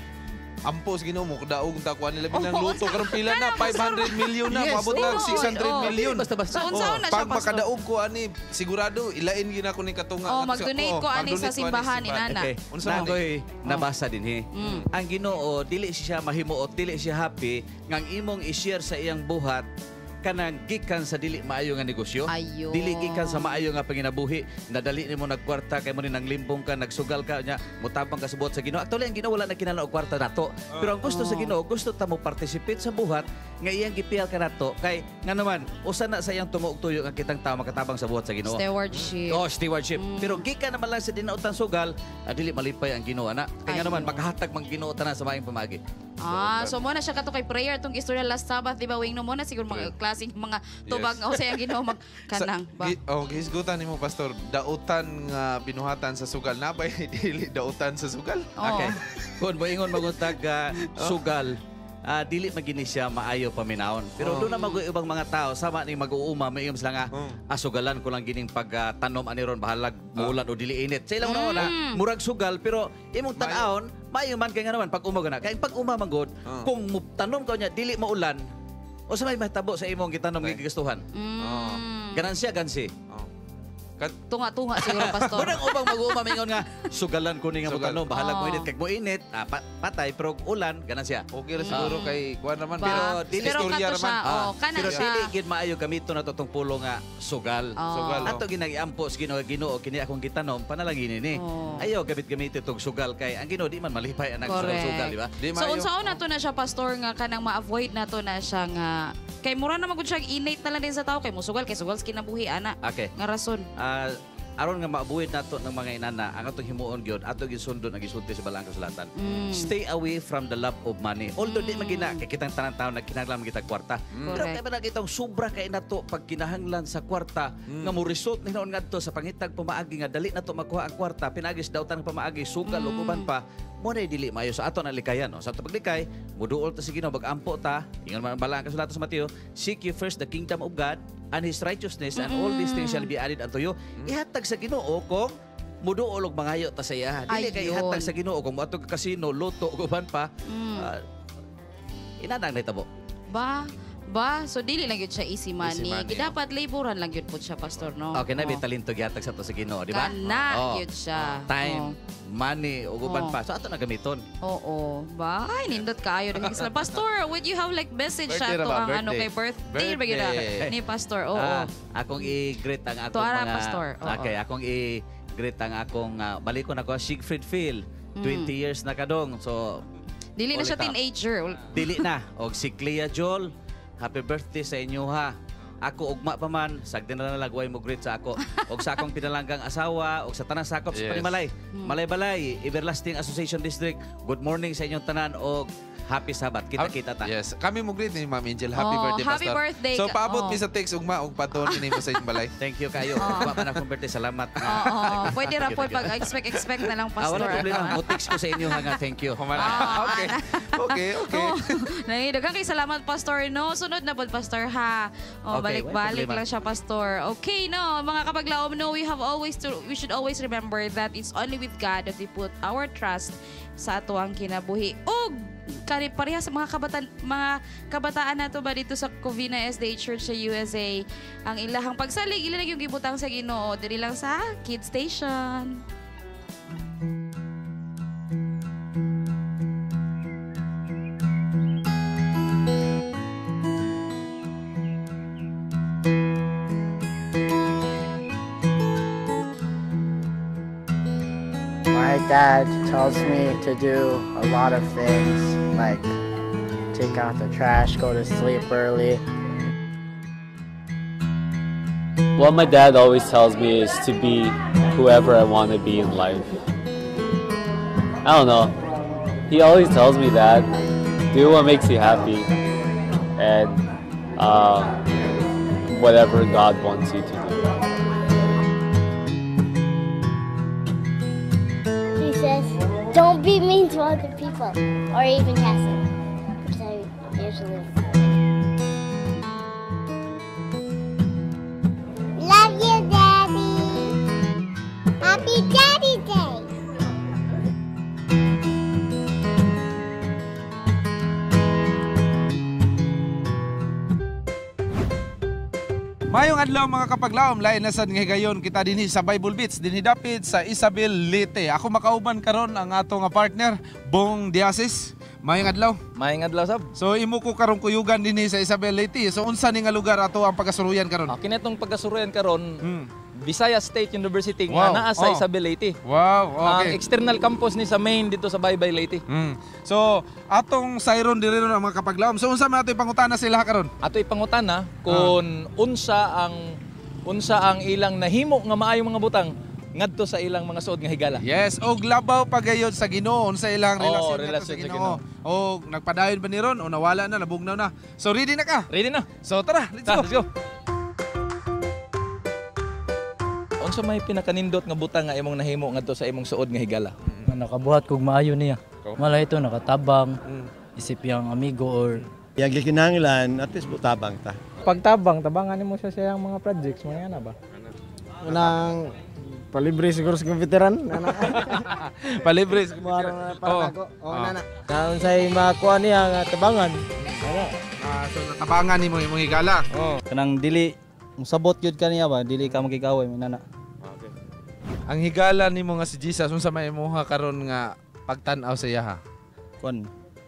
Ampos Ginoo mo daog ta kuan nila binang luto karon pila na 500 million na paabot na 600 million. Basta So unsaon na siya pag makadaog ko ani sigurado ilain gina ko ni katunga. Mag-donate ko ani sa simbahan ni nana. Unsa koy nabasa dinhi. Ang Ginoo dili siya mahimuot, dili siya happy ngang imong i-share sa iyang buhat kanang gikan sa dili maayo nga negosyo. Dili gikan sa maayo nga panginabuhi. Nadali nimo nagkwarta kay mo ni nang limbong ka, nagsugal ka nya, mutabang ka subot sa Ginoo. Actually ang Ginoo wala na kinahanglan og kwarta nato. Pero ang gusto sa Ginoo, gusto ta mo participate sa buhat nga iyang gipiyal ka nato kay nga naman usa na sa iyang tumuog tuyo nga kitang tao makatabang sa buhat sa Ginoo. Stewardship. Stewardship. Pero gikan naman lang sa dinautan sugal, dili malipay ang Ginoo ana. Kay nga naman makahatag mang Ginoo tanan sa maayong pamagi. So mo na siya kato kay prayer tong istorya last Sabbath, di ba? Wing no mo na siguro mga klaseng mga tubag nga usay ang Ginoo magkanang ba. Gisgutan nimo pastor, dautan nga binuhatan sa sugal na bay dili dautan sa sugal. Okay. Kun moingon maguntag sugal, dili magini siya maayo paminawon. Pero doon na mag-ubang mga tao sama ni mag-uuma mayong sila nga asugalan ko lang gining pagtanom ani ron bahalag muulan o dili init. Sa ilang na murag sugal pero imong tan-aon maayo man kay nga naman pag umaga na. Kay pag uma man gud kung tanom ka nya dili maulan o sa may mahitabo sa imong gitanom nga gigastuhan. Ganansya gansi. Tunga-tunga siguro pastor. Unang ubang mag-uuma mingon nga sugalan ko ni nga magtanom bahalag mo init kag mo init patay pero ulan ganan siya. Okay ra siguro kay kuan naman pero dili istorya naman. Pero siya. dili gid maayo gamito na totong pulo nga sugal. Ato ginagi-ampos Ginoo kini akong gitanom panalangin ni. Ayo gamit tog sugal kay ang Ginoo di man malipay ang sugal di ba? So unsaon nato na siya pastor nga kanang ma-avoid nato na siya nga kay mura na magud siya innate na lang din sa tao kay musugal kay sugal sa kinabuhi ana. Okay. Nga rason. Aron nga maabuhid nato ng mga inana ang atong himuon gyud ato gisundon ang gisulti sa balang kasulatan. Stay away from the love of money. Although di magina kay kitang tanan tawo nagkinahanglan kita kwarta. Pero kay ba kitong sobra kay nato pag kinahanglan sa kwarta nga mo result ni noon ngadto sa pangitag pamaagi nga dali nato makuha ang kwarta pinagis daw tan pamaagi sugal ug uban pa mo na dili maayo sa ato na likayan no. Sa ato paglikay muduol ta sa Ginoo bagampo ta ingon man balang kasulatan sa Mateo, seek ye first the kingdom of God and His righteousness and all these things shall be added unto you. Ihatag sa Ginoo kung muduol og mangayo ta sa iya. Dili kay ihatag sa Ginoo kung moadto ka casino, loto ug uban pa. Inanang nahitabo. Ba Ba? So dili lang yun siya easy money. money, Dapat laboran lang yun po siya, Pastor, no? Okay na, may talento gyatag sa to sa Ginoo, di ba? Kana yun siya. Time, money, uguban pa. So ato na gamiton. Oo. Ba? Ay, nindot kaayo. Pastor, would you have like message Birthday siya to ra ba? ang ano kay birthday ba yun ni Pastor? Oo. Akong i-greet ang akong Tuara, mga... Pastor. Okay, akong i-greet ang akong... balik ko na ko, Siegfried Phil. 20 years na kadong. So... Dili na siya teenager. Dili na. Og si Clea Joel, happy birthday sa inyo ha. Ako ugma pa man, sagdi na nalagway mo greet sa ako. Og sa akong pinalanggang asawa, og sa tanang sakop sa Panimalay. Malay-balay, Everlasting Association District. Good morning sa inyong tanan og happy Sabbath. Kita-kita ta. Yes. Kami mo greet ni Ma'am Angel. Happy birthday, happy Pastor. birthday. So, paabot mi sa text ugma og paton ini mo sa inyong balay. Thank you kayo. Ugma pa na akong birthday. Salamat. Oo. Pwede ra po pag expect na lang, Pastor. Wala problema. Mo-text ko sa inyo hanga. Thank you. Okay. Daghang kay salamat, Pastor, no? Sunod na po, Pastor, ha? Balik-balik lang siya, Pastor. Okay, no? Mga kapaglaom, no? We should always remember that it's only with God that we put our trust sa ato ang kinabuhi. Og pareha sa mga kabataan nato ba dito sa Covina SDA Church sa USA, ang ilahang pagsalig, ilang yung gibutang sa Ginoo diri lang sa Kids Station. My dad tells me to do a lot of things, like take out the trash, go to sleep early. What my dad always tells me is to be whoever I want to be in life. I don't know. He always tells me that. Do what makes you happy. And whatever God wants you to do. He says, don't be mean to other people or even Cassie, which I usually love you, Daddy. Happy Daddy Day. Mayong adlaw mga kapaglaom, lain na sad nga higayon kita dinhi sa Bible Beats dinhi dapit sa Isabel Leyte. Ako makauban karon ang ato nga partner, Bong Diasis. Mayong adlaw. Mayong adlaw sab. So imo ko karong kuyugan dinhi sa Isabel Leyte. So unsa ni nga lugar ato ang pagasuruyan karon? Kinitong pagasuruyan karon, Visayas State University nga naa sa Isabel Leyte. Wow, okay. Ang external campus ni sa main dito sa Baybay Leyte. So atong sayron diri ron ang mga kapaglaom. So unsa man ato ipangutana sila karon? Ato ipangutana kung unsa ang ilang nahimo nga maayong mga butang ngadto sa ilang mga suod nga higala. Yes, og labaw pagayod sa Ginoo unsa ilang relasyon relasyon sa Ginoo. Og nagpadayon ba ni ron o nawala na, nabugnaw na. So ready na ka? Ready na. So tara, let's go. Unsa may pinakanindot nga butang nga imong nahimo ngadto sa imong suod nga higala? Nakabuhat kog maayo niya. Malay ito nakatabang, isip yang amigo or yang gikinahanglan at least butabang ta. Pagtabang, tabangan mo siya siyang mga projects, mga na ba? Unang palibre siguro sa veteran. Palibre siguro para ako. Nana. Karon say makuha niya nga tabangan. So natabangan nimo imong higala. kanang dili musabot gyud kaniya ba, dili ka magikaway minana. Okay. Ang higala nimo nga si Jesus unsa may imuha karon nga pagtan-aw sa iya ha?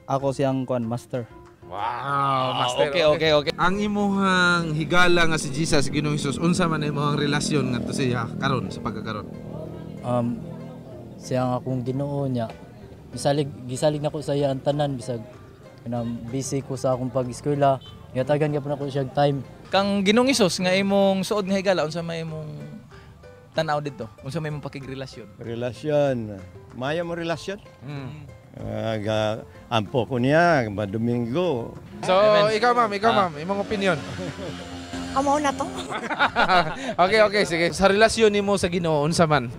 Ako siyang master. Wow, master. Okay. Ang imuhang higala nga si Jesus Ginoong Hesus unsa man imuhang relasyon ngadto sa iya karon sa pagkakaron? Siyang akong Ginoo niya. Gisalig nako sa iya ang tanan bisag busy ko sa akong pag-eskwela. Yatagan gyapon ako siya time. Kang Ginoong Hesus nga imong suod nga higala unsa may imong tan-aw dito? Unsa may imong pakigrelasyon? Relasyon. Maya mo relasyon? Ampo ko niya, Domingo. So, ikaw ma'am, imong opinion. Amo na to. Okay, sige. Sa relasyon nimo sa Ginoo unsa man?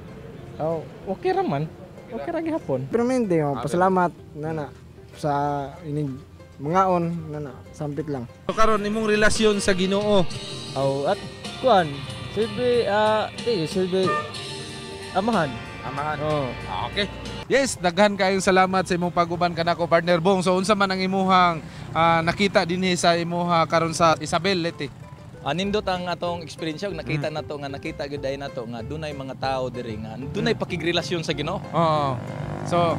Okay ra man. Okay ra gihapon. Pero hindi, pasalamat nana sa ining mangaon nana, sampit lang. So karon imong relasyon sa Ginoo. At silbi amahan. Okay. Yes, daghan kayong salamat sa imong pag-uban kanako partner Bong. So unsa man ang imuhang nakita dinhi sa imuha karon sa Isabel Leti? Nindot ang atong experience ug nakita nato nga nakita gyud ay nato nga dunay mga tao diri nga dunay pakigrelasyon sa Ginoo. Oo. So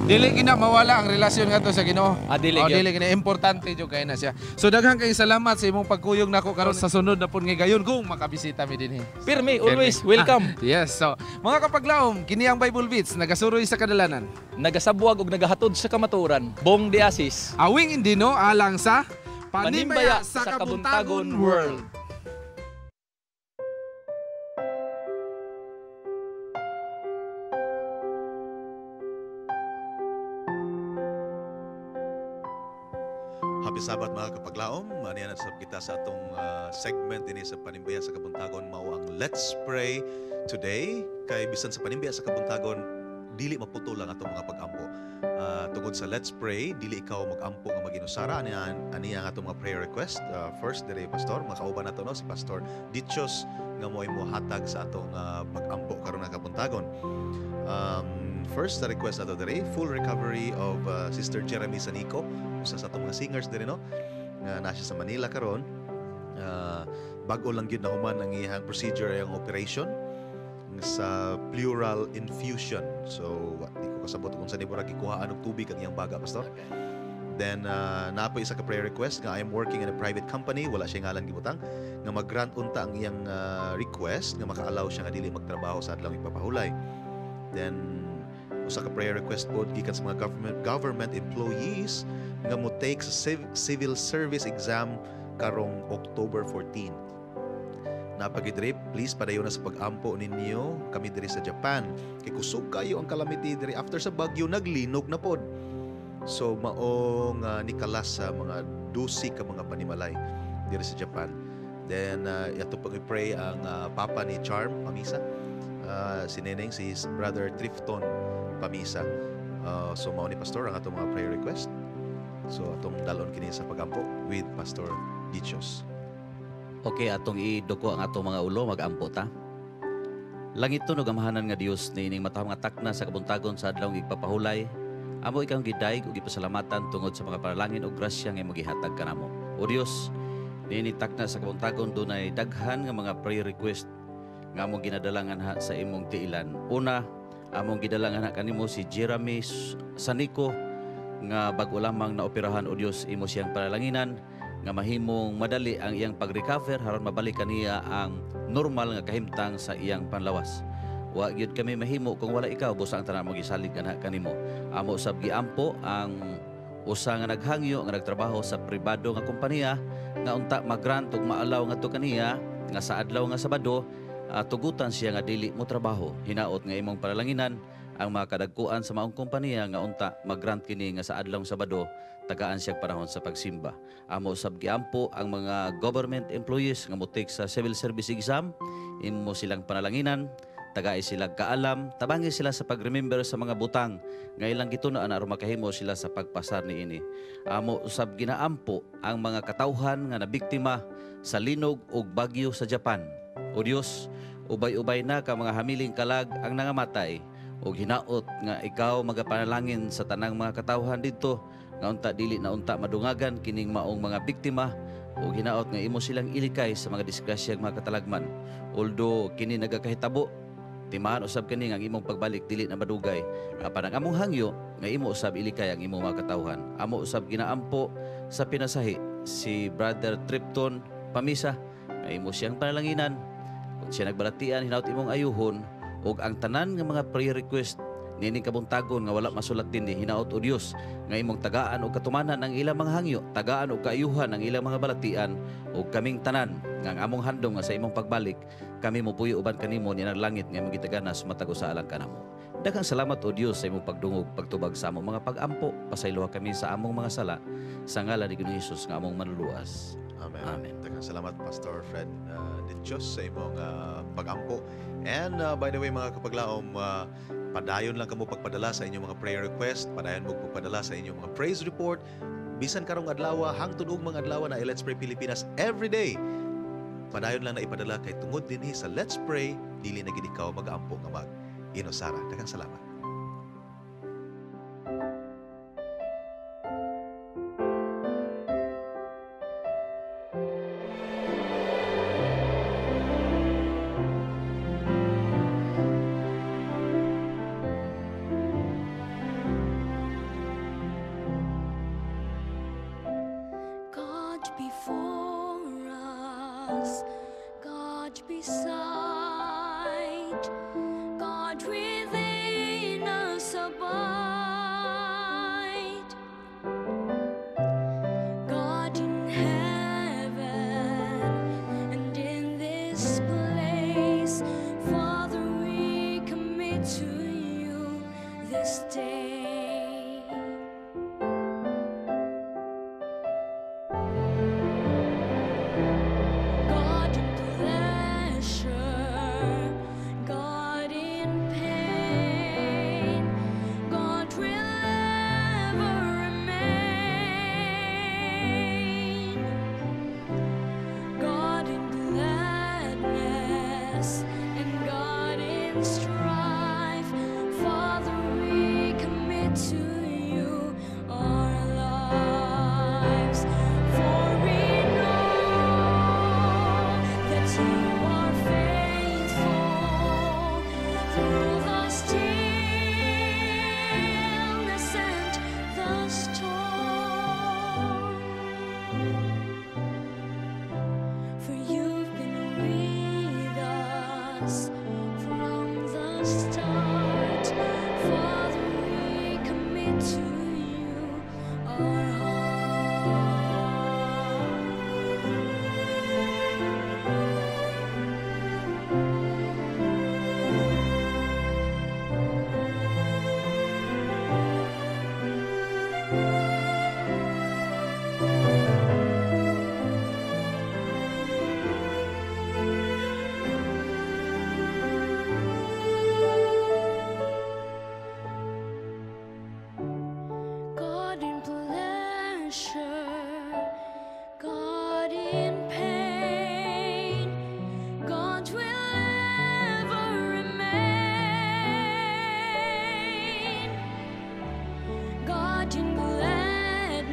dili gina mawala ang relasyon ngadto sa Ginoo. Dili gina importante jud kay na siya. So daghan kayong salamat sa imong pagkuyog nako karon sa sunod na pud nga gayon kung makabisita mi dinhi. Pirmi, always welcome. Yes. So mga kapaglaom, kini ang Bible Beats nagasuroy sa kadalanan, nagasabuag ug nagahatod sa kamatuoran. Bong Diasis. Awing indino alang sa Panimbaya sa Kabuntagon World. Happy Sabat mga kapaglaom. Maniyan at kita sa atong segment din sa Panimbaya sa Kabuntagon mao ang Let's Pray today. Kay bisan sa Panimbaya sa Kabuntagon dili maputol lang atong mga pag-ampo. Tungod sa Let's Pray, dili ikaw mag-ampo nga mag-inusara ani ang atong mga prayer request. First dire pastor, makauban nato no si Pastor Dichos nga mo'y mohatag sa atong pag-ampo karon nga Kabuntagon. First sa request nato dire, full recovery of Sister Jeremy Sanico, usa sa atong mga singers dire no nga nasa sa Manila karon. Bag-o lang gyud nahuman ang iyang procedure ang operation sa pleural infusion. So, di ko kasabot kung saan ibura gikuhaan og tubig ang iyang baga, pastor. Then, naapoy isa ka prayer request nga I am working in a private company, wala siya ngalan gibutang, nga mag-grant unta ang iyang request nga maka-allow siya nga dili magtrabaho sa adlaw ipapahulay. Then, usa ka prayer request po gikan sa mga government employees nga mo take sa civil service exam karong October 14. Napagidrip, please padayon na sa pag-ampo ninyo kami diri sa Japan. Kay kusog kayo ang calamity diri after sa bagyo naglinog na pod. So maong nikalas sa mga dusi ka mga panimalay diri sa Japan. Then yato pag i-pray ang papa ni Charm Pamisa. Si Neneng, si Brother Trifton Pamisa. So mao ni pastor ang atong mga prayer request. So atong dalon kini sa pag-ampo with Pastor Dichos. Okay, atong iduko ang atong mga ulo, mag-ampo ta. Langit tunog amahanan nga Dios ni ining matahong nga takna sa kabuntagon sa adlaw igpapahulay. Amo ikang gidayeg ug gipasalamatan tungod sa mga panalangin ug grasya nga magihatag kanamo. O Dios, niining takna sa kabuntagon dunay daghan nga mga prayer request nga among ginadalangan sa imong tiilan. Una, among gidalangan kanimo si Jeremy Sanico nga bag-o lamang na operahan o Dios imo siyang panalanginan nga mahimong madali ang iyang pag-recover haron mabalik kaniya ang normal nga kahimtang sa iyang panlawas. Wa gyud kami mahimo kung wala ikaw busa ang tanan mo gisalig kanimo. Amo sab giampo ang usa nga naghangyo nga nagtrabaho sa pribado nga kompanya nga unta mag-grant ug maalaw ngadto kaniya nga sa adlaw nga Sabado tugutan siya nga dili mo trabaho. Hinaot nga imong panalanginan ang mga kadagkuan sa maong kompanya nga unta mag-grant kini nga sa adlaw Sabado tagaan siya panahon sa pagsimba. Amo sab giampo ang mga government employees nga motik sa civil service exam, imo silang panalanginan, tagay sila kaalam, tabangi sila sa pag-remember sa mga butang nga ilang gituna-an aron makahimo sila sa pagpasar niini. Amo usab ginaampo ang mga katawhan nga nabiktima sa linog ug bagyo sa Japan. O Dios, ubay-ubay na ka mga hamiling kalag ang nangamatay ug hinaot nga ikaw magapanalangin sa tanang mga katawhan didto nga unta dili na unta madungagan kining maong mga biktima ug hinaot nga imo silang ilikay sa mga disgrasyang mga katalagman. Although kini nagakahitabo, timaan usab kani nga imong pagbalik dili na madugay. Apan ang among hangyo nga imo usab ilikay ang imong mga katawhan. Amo usab ginaampo sa pinasahi si Brother Trifton Pamisa nga imo siyang panalanginan ug siya nagbalatian hinaot imong ayuhon ug ang tanan nga mga prayer request nining kabuntagon nga wala masulat dinhi hinaot o Dios nga imong tagaan og katumanan ang ilang mga hangyo, tagaan og kaayuhan ang ilang mga balatian ug kaming tanan nga ang among handom nga sa imong pagbalik kami mopuyo uban kanimo ni nang langit nga imong gitagana sumatag sa alang kanamo. Daghang salamat o Dios sa imong pagdungog pagtubag sa among mga pag-ampo, pasayloha kami sa among mga sala sa ngalan ni Ginoong Hesus nga among manluluwas. Amen. Amen. Daghang salamat Pastor Fred Dichos sa imong pag-ampo. And by the way mga kapaglaom, padayon lang kamo pagpadala sa inyong mga prayer request, padayon mo pagpadala sa inyong mga praise report. Bisan karong adlaw, hangtod og mga adlaw na Let's Pray Pilipinas every day. Padayon lang na ipadala kay tungod dinhi sa Let's Pray, dili na gid ikaw mag-ampo nga mag-inusara. Daghang salamat. sight. God within us abide. God in heaven and in this place, Father, we commit to you this day. God in pleasure, God in pain, God will ever remain. God in gladness and God in strife, Father, we commit to you our lives. For we know that you are faithful through the stillness and the storm. For you've been with us from the start. Father, we commit to you our God in pleasure, God in pain, God will ever remain. God in gladness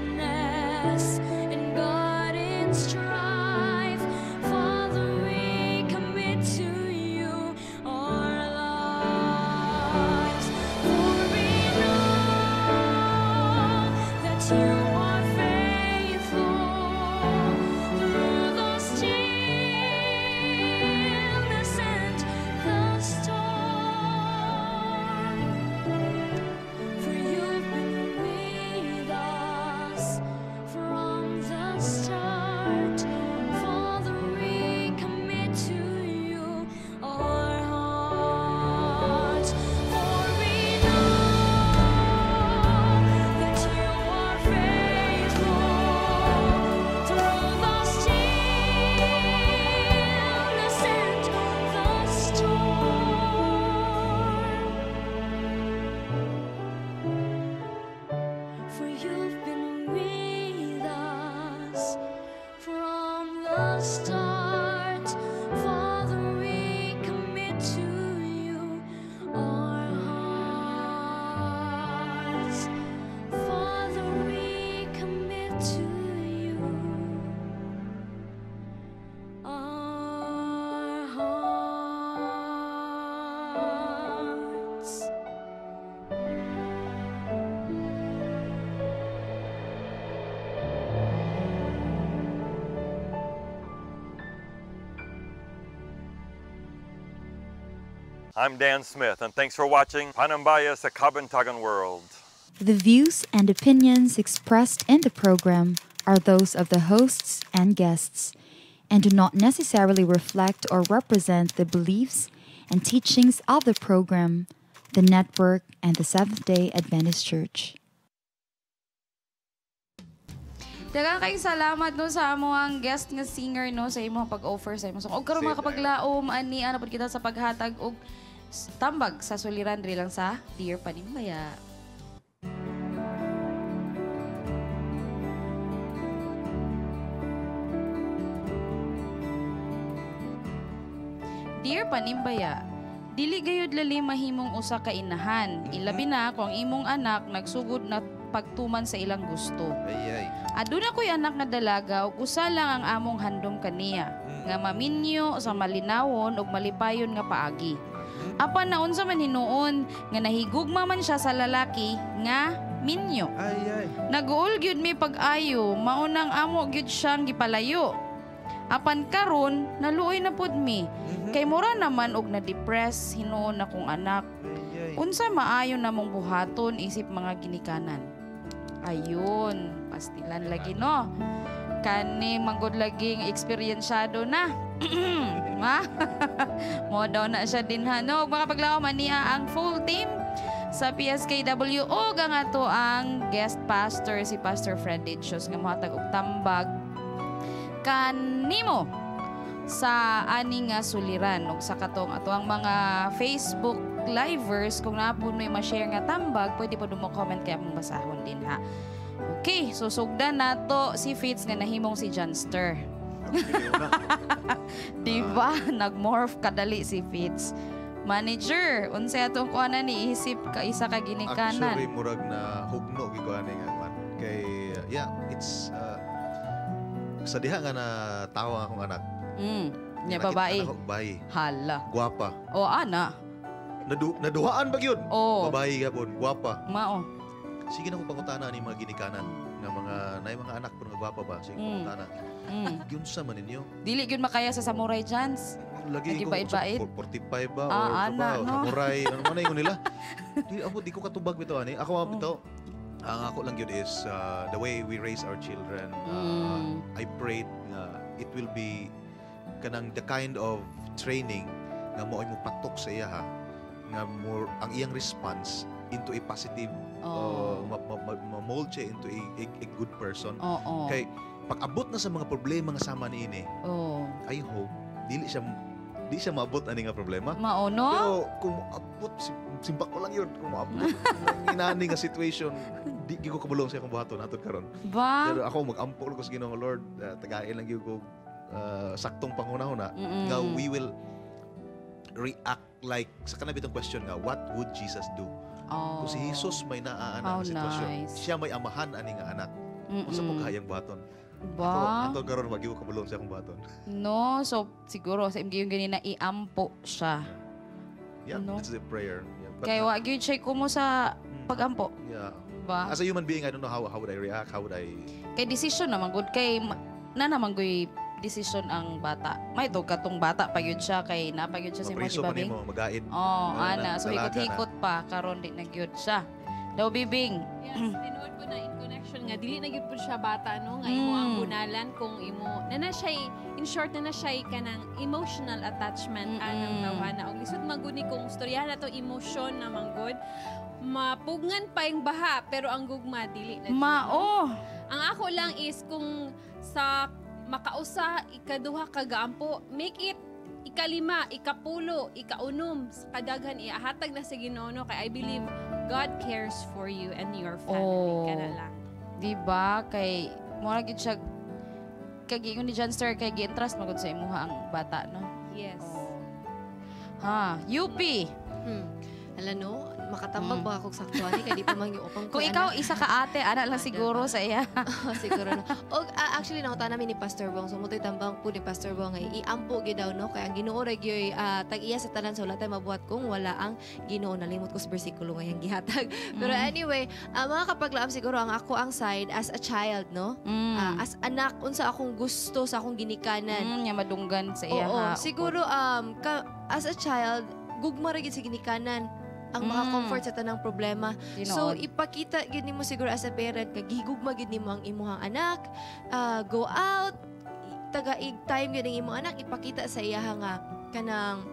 and God in strife, Father, we commit to you our lives. For we know that you are faithful through the stillness and the storm. For you've been with us from the start. Father, we commit to you our hearts. For we know that you are faithful through the stillness and the storm. For you've been with us from the start. Father, we commit to you our hearts. Father, we commit to you our hearts. I'm Dan Smith, and thanks for watching Panimbaya sa Kabuntagon World. The views and opinions expressed in the program are those of the hosts and guests and do not necessarily reflect or represent the beliefs and teachings of the program, the network, and the Seventh-day Adventist Church. Daghang kayong salamat no sa among guest nga singer no sa imong pag-offer sa imong song. Og karon mga kapaglaom ani ana pud kita sa paghatag og tambag sa suliran diri lang sa Dear Panimbaya. Dear Panimbaya, dili gayud lalim mahimong usa ka inahan. Ilabi na kung ang imong anak nagsugod na pagtuman sa ilang gusto. Aduna ko'y anak nga dalaga ug usa lang ang among handom kaniya nga maminyo sa malinawon ug malipayon nga paagi. Apan naun sa man hinuon nga nahigugma man siya sa lalaki nga minyo. Naguol gyud mi pag-ayo, maunang amo gyud siyang gipalayo. Apan karon naluoy na pud mi. Kay mura naman og na-depress hinuon akong anak. Unsa maayo namong buhaton isip mga ginikanan. Ayun, pastilan lagi no. Kani manggod laging eksperyensyado na. Ma. Mo daw na siya din ha. No, makapaglaom man niya ang full team sa PSKW o ang ato ang guest pastor si Pastor Freddy Chos nga mohatag og tambag kanimo sa aning nga suliran ug sa katong ato ang mga Facebook livers kung napon may ma-share nga tambag pwede po mo comment kay among basahon din ha. Okay, so sugdan nato si Fitz nga nahimong si Johnster. Diba? Nag-morph kadali si Fitz. Manager, unsay atong kuanan ni isip ka isa ka ginikanan. Actually, murag na hugno gikuan nga man. Kay it's sa diha nga na tawa akong anak. Nya babae. Babae. Hala. Guwapa. O ana. Naduhaan ba yun? Oh. Babae gapon, guwapa. Mao. Sige na ko pangutana ni mga ginikanan nga mga anak pero nga guwapa ba? Sige pangutana. Yun sa man ninyo. Dili gyud makaya sa samurai chance. Lagi ko bait-bait. 45 ba Ah, or ana, ba? no? Samurai, ano man yung nila? Di ko katubag bitaw ani. Ako bitaw. Ang ako lang yun is the way we raise our children. I prayed it will be kanang the kind of training nga mo ay mo patok sa iya ha. Nga more ang iyang response into a positive ma-mold siya into a good person. Kay pag-abot na sa mga problema nga sama niini. I hope di siya maabot ani nga problema. Mao no? Pero kung abot simbak ko lang yun kung maabot ang inani nga situation di ko kabulong sa akong buhaton atod karon. Ba? Pero ako mag-ampol ko sa Ginoo nga Lord, tagain lang gyud ko saktong pangunahuna nga we will react like sa kanang bitong question nga what would Jesus do? Kung si Jesus may naaana nga sitwasyon, siya may amahan ani nga anak. Unsa po kahayang buhaton? Ba? Ato karon wag ko kabulong sa akong buhaton. No, so siguro sa imong ganina iampo siya. Yeah, no? this is a prayer. Yeah, Kaya wag gyud siya kumo sa pag-ampo. Yeah. Ba? As a human being, I don't know how would I react, how would I... Kay decision naman good kay na naman goy decision ang bata. May to katong bata pa gyud siya kay napag gyud siya si Mapriso pa nimo, magaid. Ana, so ikot-ikot pa karon di na gyud siya. Daw bibing. Yes, tinuod ko na in connection nga dili na gyud pud siya bata no nga imo ang bunalan kung imo na siya in short na siya kanang emotional attachment anang tawhana og lisod maguni kung istoryahan nato emotion na manggod mapugngan pa yung baha pero ang gugma dili na mao. Ang ako lang is kung sa makausa ikaduha kagaampo make it ikalima, ikapulo, ikaunom kadaghan iahatag na sa Ginoo kay I believe God cares for you and your family kana lang. Diba kay mo ra gyud siya kagingon ni Johnster kay gi-interest magud sa imuha ang bata no. Yes. Ha, UP. Alam no, makatambag ba akong saktuani kay di pa man yung upang kung ikaw isa ka ate ana lang siguro sa iya. Siguro no. O actually nangutan namin ni Pastor Bong so mutoy tambang po ni Pastor Bong ay iampo gyud daw no kay ang Ginoo ra gyud tag-iya sa tanan so wala tay mabuhat kung wala ang Ginoo nalimot ko sa bersikulo nga yang gihatag. Pero anyway, mga kapaglaam siguro ang ako ang side as a child no. As anak unsa akong gusto sa akong ginikanan. Nya madunggan sa iya ha. Siguro as a child gugma ra gyud sa ginikanan ang maka-comfort sa tanang problema. So, ipakita gid nimo siguro as a parent nga gigugma gid nimo ang imuhang anak, go out, tagaig time gid ang imong anak, ipakita sa iya nga kanang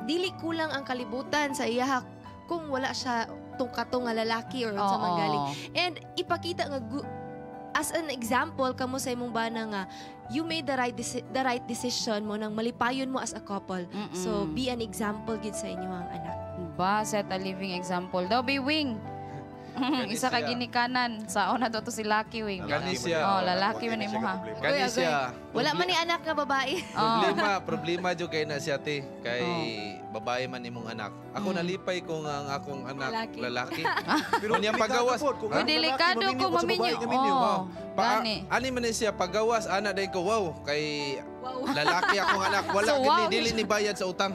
dili kulang ang kalibutan sa iya kung wala siya tungkatong nga lalaki or unsa man galing. And ipakita nga as an example kamo sa imong bana nga you made the right decision mo nang malipayon mo as a couple. So be an example gid sa inyong anak. Ba, set a living example. Daw be wing. Isa ka ginikanan. Saon na to si Lucky Wing. Kanisya. Lalaki man imo ha. Kanisya. Wala man ni anak nga babae. Problema jud kay na siya te kay babae man imong anak. Ako nalipay ko nga ang akong anak lalaki. Pero niya pagawas. Delikado ko maminyo. Ani man siya pagawas ana day ko wow kay lalaki akong anak wala gini dili ni bayad sa utang.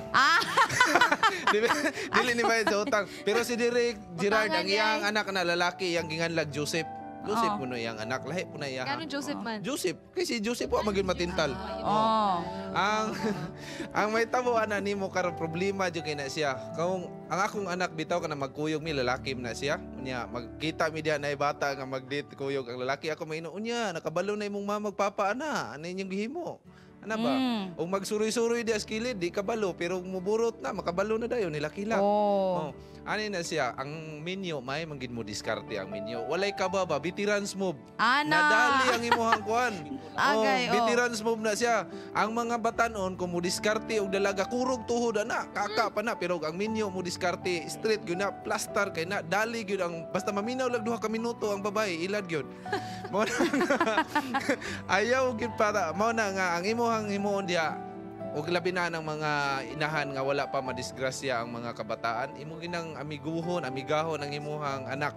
Dili ni bayad sa utang. Pero si Derek Gerard ang iyang anak na lalaki yang ginganlag Joseph. Joseph po na iyang anak, lahi po na iyang. Ganun Joseph man? Joseph. Kasi Joseph po maging matintal. Ang ang may tabuan na nimo karon problema jud kay na siya. Kung ang akong anak bitaw kana magkuyog mi lalaki na siya. Unya magkita mi diha na bata nga magdate kuyog ang lalaki ako maino unya nakabalo na imong mama magpapa ana. Ano inyong gihimo? Ano ba? O magsuroy-suroy di askilid, di kabalo, pero muburot na, makabalo na dayon, nilakila. Ano na siya, ang minyo, may manggid mo diskarte ang minyo. Walay ka ba, veterans move. Nadali ang imuhang kuhan. Veterans move na siya. Ang mga batanon, kung mo diskarte o dalaga, kurog tuhod na, kaka pa na. Pero ang minyo mo diskarte, straight yun na, plaster kay na, dali yun ang, basta maminaw lang 2 ka minuto ang babae, ilad yun. Ayaw yun para, mo na nga, ang imuhang himuon diya, o labi na ng mga inahan nga wala pa madisgrasya ang mga kabataan, imo ginang amiguhon, amigahon ang imuhang anak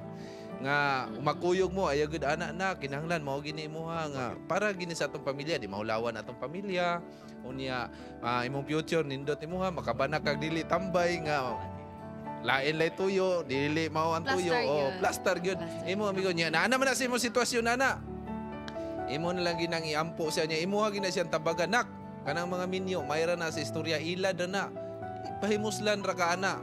nga makuyog mo ayaw gud anak na kinahanglan mao gini imuha nga para gini sa atong pamilya di mahulawan atong pamilya unya imong future nindot imuha makabana kag dili tambay nga lain lay tuyo dili mao ang tuyo plaster gyud imo amigo nya na man na sa imong sitwasyon ana imo na lang ginang iampo sa niya imuha gina siyang tabagan nak kanang mga minyo mayra na sa istorya ilad na pahimuslan ra ka ana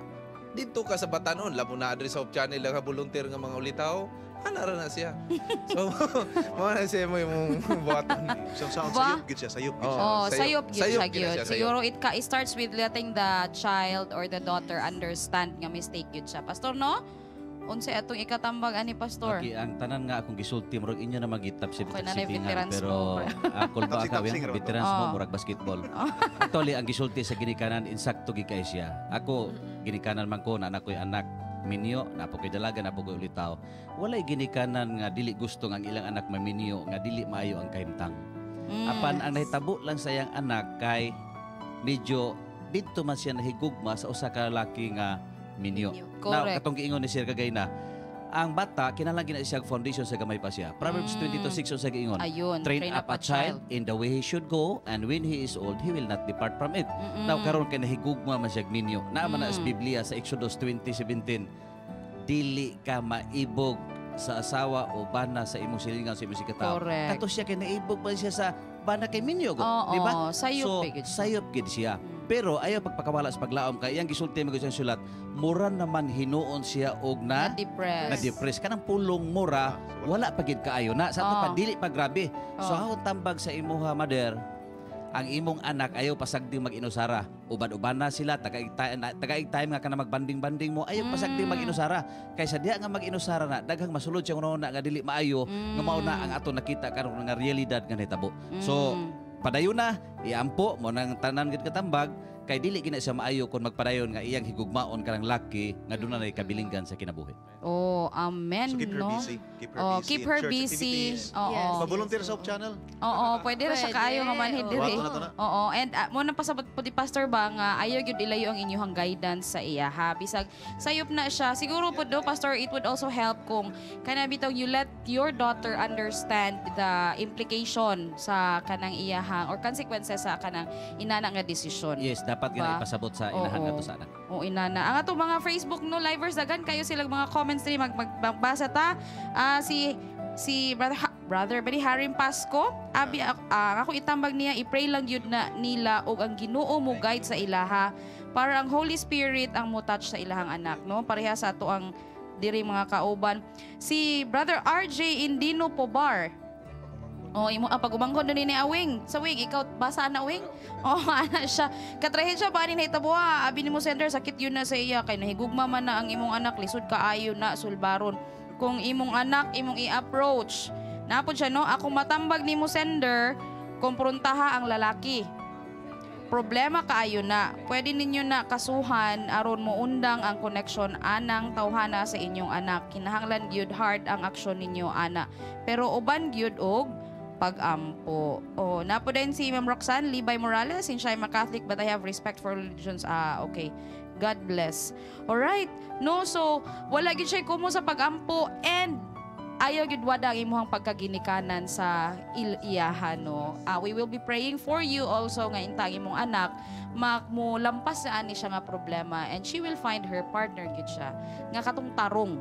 dito ka sa Batanon labo na adres of channel lang ka volunteer nga mga ulitaw ana ra na siya so mo na siya mo imong buhaton sayop gid siya sayop gid siya sayop gid siya gyud siguro it starts with letting the child or the daughter understand nga mistake gid siya pastor no. Unsa atong ikatambag ani pastor? Okay, ang tanan nga akong gisulti murag inyo na magitap si pero ako ba ka veterans mo murag basketball. Actually ang gisulti sa ginikanan insakto gi kay siya. Ako ginikanan man ko na ako'y anak minyo na po ko'y dalaga na po ko'y ulitaw. Walay ginikanan nga dili gusto nga ang ilang anak may minyo nga dili maayo ang kahimtang. Apan ang nahitabo lang sa iyang anak kay medyo dito man siya nahigugma sa usa ka lalaki nga minyo. Now, katong giingon ni Sir kagay na, ang bata, kinalangin na siya foundation sa gamay pa siya. Proverbs 22:6 sa giingon, train up a child in the way he should go, and when he is old, he will not depart from it. Now, karon kay nahigugma man siya minyo. Naaman na sa Biblia sa Exodus 20:17, dili ka maibog sa asawa o bana sa imong silingan sa imong sikataw. Kato siya kay naibog pa siya sa bana kay minyo, di ba? So, sayop gid siya. Pero ayaw pagpakawala sa paglaom kay iyang gisulti mo sa sulat, mura naman hinuon siya og na-depress. Kanang pulong mura, wala pa gid kaayo na. Sa ato pa dili pa grabe. So how tambag sa imuha mother, ang imong anak ayaw pasagding mag-inusara. Uban-uban na sila, tagaig time nga ka na magbanding-banding mo, ayaw pasagding mag-inusara. Kaysa diha nga mag-inusara na, daghang masulod siya na nga dili maayo, nga mao na ang ato nakita karon nga realidad nga nahitabo. So padayon na, iampo mo nang tanan gid katambag kay dili gina siya maayo kung magpadayon nga iyang higugmaon kanang laki nga dunay kabilinggan sa kinabuhi. Oh, amen, so keep her no? busy. Keep her busy. Mag-volunteer sa Hope Channel. Pwede ra siya kaayo nga manhid diri. And mo nang pasabot po di pastor ba nga ayaw gyud ilayo ang inyong guidance sa iya ha. Bisag sayop na siya. Siguro po do pastor it would also help kung kana bitaw you let your daughter understand the implication sa kanang iyahang or consequences sa kanang inana nga desisyon. Yes, dapat gina ipasabot sa inahan nga to sa anak. Inana. Ang ato mga Facebook no livers dagan kayo silang mga comments diri magbasa ta. Si brother Buddy Harim Pasco abi ako itambag niya i-pray lang yun na nila og ang Ginoo mo guide sa ilaha para ang Holy Spirit ang mo touch sa ilahang anak no pareha sa ato ang diri mga kauban si brother RJ Indino Pobar imo pag-umangkon din ni Awing. Sa Wing, ikaw basa na Awing? Ana siya. Katrahin siya pa ni nahitabuha. Abi nimo sender sakit yun na sa iya kay nahigugma man na ang imong anak lisod kaayo na sulbaron. Kung imong anak imong i-approach. Napod siya no, ako matambag nimo sender, komprontaha ang lalaki. Problema kaayo na. Pwede ninyo na kasuhan aron mo undang ang connection anang tawhana sa inyong anak. Kinahanglan gyud hard ang aksyon ninyo ana. Pero uban gyud og pag-ampo. Napo din si Ma'am Roxanne Libay Morales, since I'm a Catholic but I have respect for religions. Okay. God bless. Alright. No, so wala gid siya kumo sa pag-ampo and ayaw gid wada ang imong pagkaginikanan sa iyahan no. We will be praying for you also nga intang imong anak magmulampas sa ani siya nga problema and she will find her partner gid siya nga katong tarong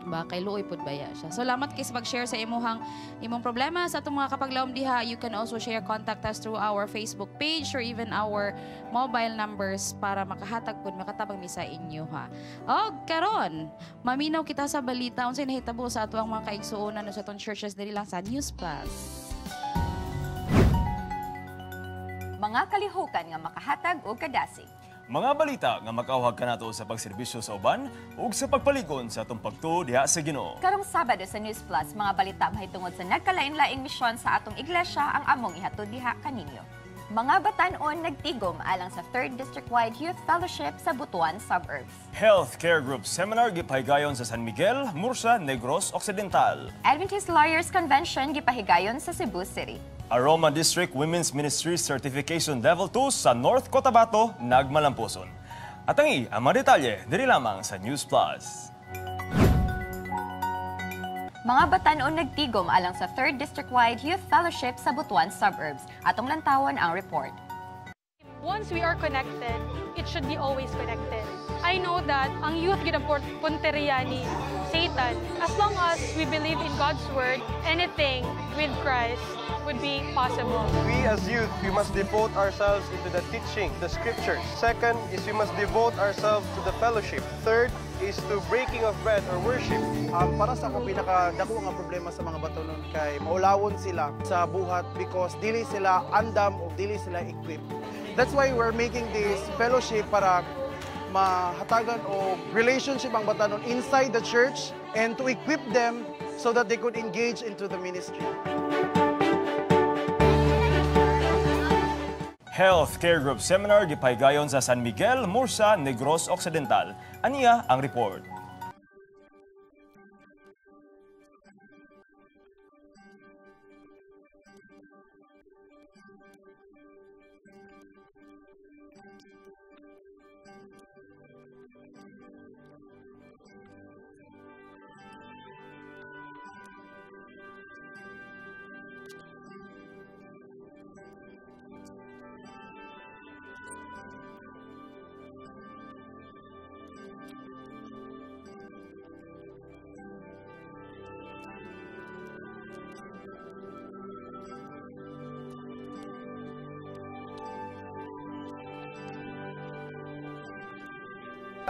Diba? Kay luoy pud baya siya. Salamat kay sa pag-share sa imong problema sa atong mga kapaglawom diha. You can also share, contact us through our Facebook page or even our mobile numbers para makahatag pud, makatabang mi sa inyo ha. O karon, maminaw kita sa balita unsay nahitabo sa atuang mga kaigsuonan sa atong churches diri lang sa News Plus. Mga kalihukan nga makahatag og kadasig. Mga balita nga makauhag kanato sa pagserbisyo sa uban ug sa pagpaligon sa atong pagtuo diha sa Ginoo. Karong Sabado sa News Plus, mga balita mahitungod sa nagkalain-laing misyon sa atong iglesia ang among ihatod diha kaninyo. Mga batan-on nagtigom alang sa 3rd District-wide Youth Fellowship sa Butuan Suburbs. Health Care Group Seminar gipahigayon sa San Miguel, Murcia, Negros Occidental. Adventist Lawyers Convention gipahigayon sa Cebu City. Aroma District Women's Ministry Certification Level 2 sa North Cotabato, nagmalampuson. At ang mga detalye, diri lamang sa News Plus. Mga batan-on nagtigom alang sa 3rd District-wide Youth Fellowship sa Butuan Suburbs. Atong lantawan ang report. Once we are connected, it should be always connected. I know that ang youth ginaport punteriya ni Satan. As long as we believe in God's word, anything with Christ would be possible. We as youth, we must devote ourselves into the teaching, the scriptures. Second is we must devote ourselves to the fellowship. Third is to breaking of bread or worship. Para sa akong pinakadako nga problema sa mga batonon kay maulawon sila sa buhat because dili sila andam o dili sila equipped. That's why we're making this fellowship para mahatagan o relationship ang batanon inside the church and to equip them so that they could engage into the ministry. Health Care Group Seminar gipahigayon sa San Miguel, Murcia, Negros Occidental. Aniya ang report.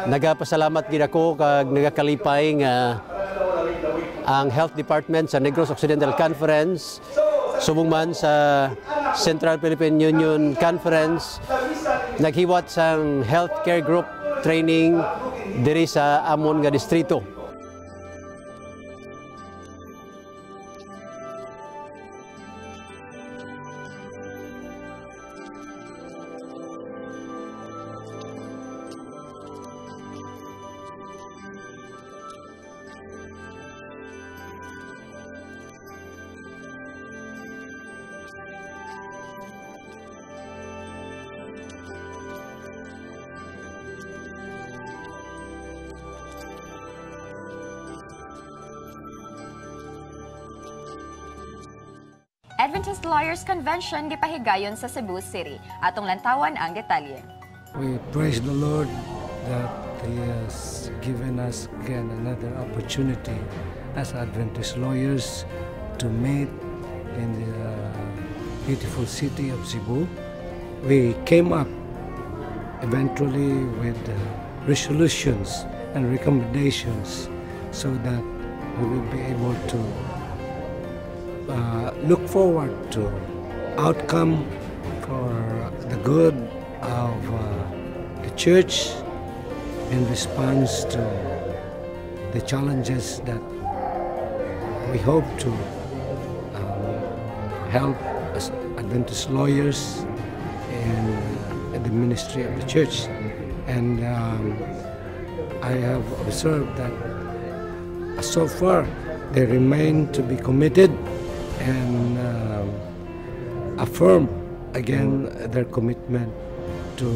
Nagapasalamat gid ako kag nagakalipay nga ang Health Department sa Negros Occidental Conference subong man sa Central Philippine Union Conference naghiwat sang healthcare group training diri sa amon nga distrito. Adventist Lawyers Convention gipahigayon sa Cebu City. Atong lantawan ang detalye. We praise the Lord that He has given us again another opportunity as Adventist lawyers to meet in the beautiful city of Cebu. We came up eventually with resolutions and recommendations so that we will be able to look forward to outcome for the good of the church in response to the challenges that we hope to help as Adventist lawyers in the ministry of the church. And I have observed that so far they remain to be committed and affirm again their commitment to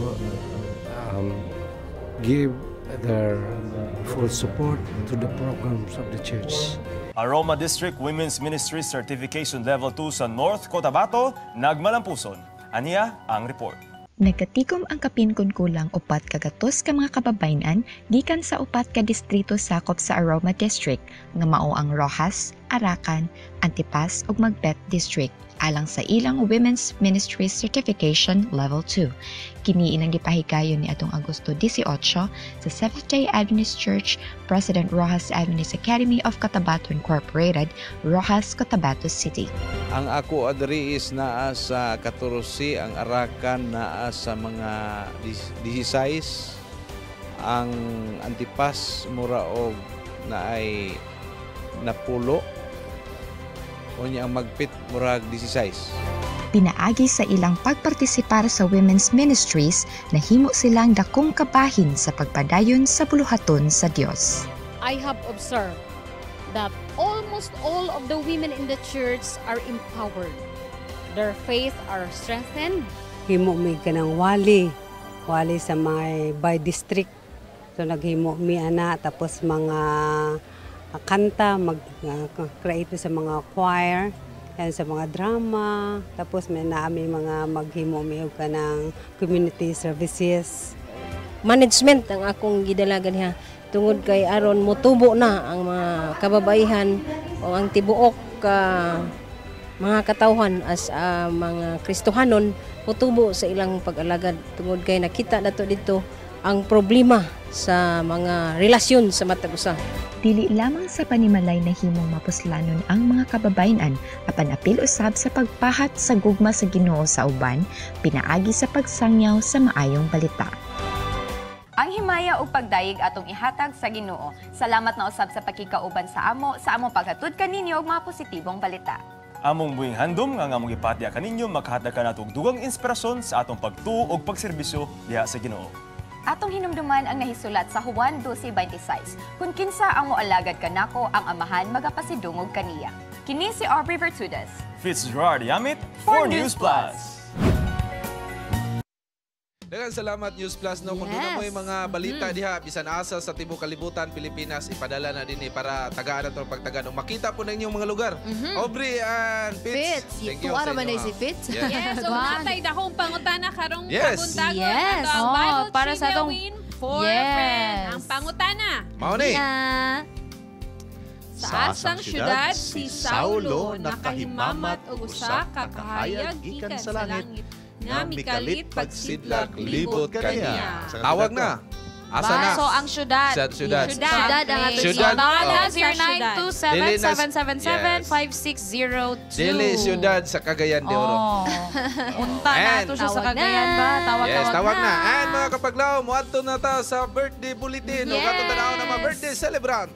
give their full support to the programs of the church. Aroma District Women's Ministry Certification Level 2 sa North Cotabato, nagmalampuson. Aniya ang report. Nagkatigom ang kapin kun kulang upat kagatos ka mga kababayan gikan sa upat ka distrito sakop sa Aroma District nga mao ang Rojas, Arakan, Antipas ug Magbet District alang sa ilang Women's Ministry Certification Level 2. Kini inang gipahigayon ni atong Agosto 18 sa Seventh-day Adventist Church, President Rojas Adventist Academy of Cotabato Incorporated, Rojas, Cotabato City. Ang ako adri is naa sa 14, ang Arakan naa sa mga 16, ang Antipas mura og naay napulo, unya ang Magpit murag 16. Pinaagi sa ilang pagpartisipar sa women's ministries, nahimo silang dakong kabahin sa pagpadayon sa buluhaton sa Dios. I have observed that almost all of the women in the church are empowered. Their faith are strengthened. Himo mi kanang wali sa mga by district. So naghimo mi ana tapos mga kanta, mag-create sa mga choir, and sa mga drama, tapos may naami mga maghimo miyog ka ng community services. Management ang akong gidalagan niya. Tungod kay aron motubo na ang mga kababaihan o ang tibuok mga katawhan as mga Kristohanon motubo sa ilang pag-alagad. Tungod kay nakita nato dito ang problema sa mga relasyon sa matag usa. Dili lamang sa panimalay na himong mapuslanon ang mga kababayan apan apil usab sa pagpahat sa gugma sa Ginoo sa uban, pinaagi sa pagsangyaw sa maayong balita. Ang himaya o pagdayeg atong ihatag sa Ginoo. Salamat na usab sa pakikauban sa among paghatod kaninyo og mga positibong balita. Among buhing handom nga among ipatya kaninyo makahatag ka natong dugang inspirasyon sa atong pagtuo og pagserbisyo diha sa Ginoo. Atong hinumduman ang nahisulat sa Juan 12:26. Kung kinsa ang moalagad kanako, ang amahan magapasidungog kaniya. Kini si Aubrey Vertudes. Fitzgerald Yamit for News Plus. Daghang salamat News Plus no kung na mo yung mga balita diha bisan asa sa tibuok kalibutan Pilipinas ipadala na dinhi para tagaan nato pagtagan makita po ninyo mga lugar. Aubrey and Fitz. Thank you. Tuwa naman si Fitz. Yes, so matay dakong pangutana karong Kabuntagon. Yes. Bible para sa atong win for friend. Ang pangutana. Mao ni. Sa asang syudad si Saulo nakahimamat og usa ka kahayag gikan sa langit. Nga mikalit pagsidlak libot kaniya. Tawag na. Asa na? So ang syudad. Syudad. Syudad ang ato Syudad. Tawagan 0927-777-5602. Dili syudad sa Cagayan de Oro. Unta na ito siya sa Cagayan ba? Tawag na. And mga kapaglaw, muadto na ta sa birthday bulletin. O katong tanaw na mga birthday celebrant.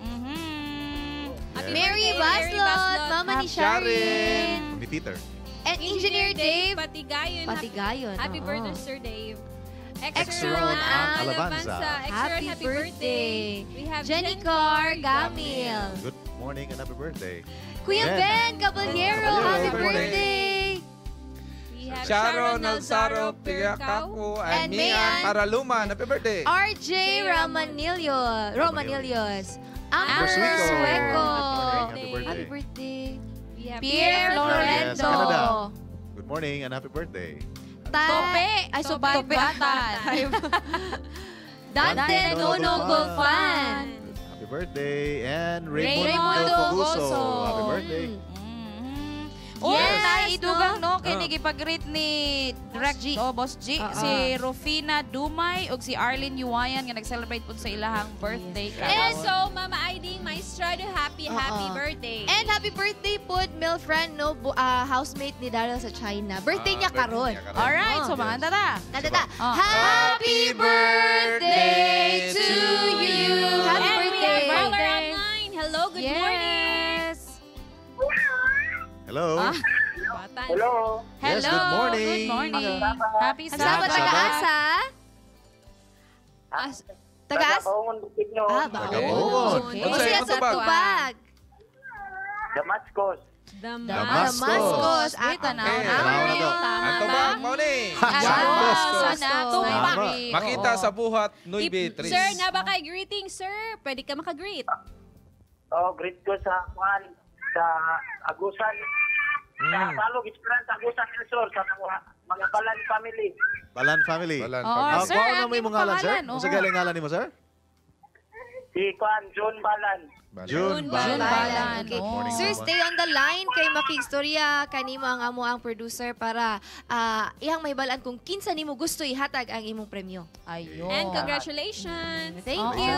Mary Baslot, Mama ni Sharon. Ni Peter. And Engineer Dave. Patigayon. Happy birthday, Sir Dave. Exron ang Alabanza. Happy birthday. We have Jenny Carr Gamil. Good morning and happy birthday. Kuya Ben Caballero, happy birthday. We have Sharon Alzaro Pigakaku and Mian Paraluman. Happy birthday. RJ Romanillos. Amber Sueco. Sueco. Happy birthday. Pierre Florento. Good morning and happy birthday. Tope. Ay, Tope Batan. Dante Nono Golfan. Happy birthday. And Raymundo Foguso. Foguso. Happy birthday. Idugang no kini gipag-greet ni Direct Boss G, si Rufina Dumay ug si Arlene Yuwayan nga nag-celebrate pud sa ilahang birthday And karon. so, Mama Aiding, Maestrado, happy birthday. And happy birthday po, male friend, no, housemate ni Daryl sa China. Birthday niya karon. Alright, so mga tata. Happy birthday to you. Happy And we have birthday. caller online. Hello, good morning. Hello. Hello. Yes, good morning. Good morning. Happy Salamat Sabbath. taga-asa. Taga-asa? Tagapungon. Ano siya sa tubag? Damascus. Damascus. Wait, ano? Ang tubag mo ni. Makita sa buhat, Noy Beatrice. Sir, na ba kay greeting, sir? Pwede ka makagreet. Greet ko sa Juan, sa Agusan. Palog, Esperanza, Agusan del Sur, sa mga Balan family. Balan family. Sir, Kung ano ang may imong mga ngalan, sir? pangalan, Sa galing ngalan nimo, sir? Si Juan John Balan. June Balan. Okay. Good morning, Sir, Mama. stay on the line kay makigstorya kanimo ang amo ang producer para iyang may balaan kung kinsa nimo gusto ihatag ang imong premyo. Ayun. And congratulations. Thank you.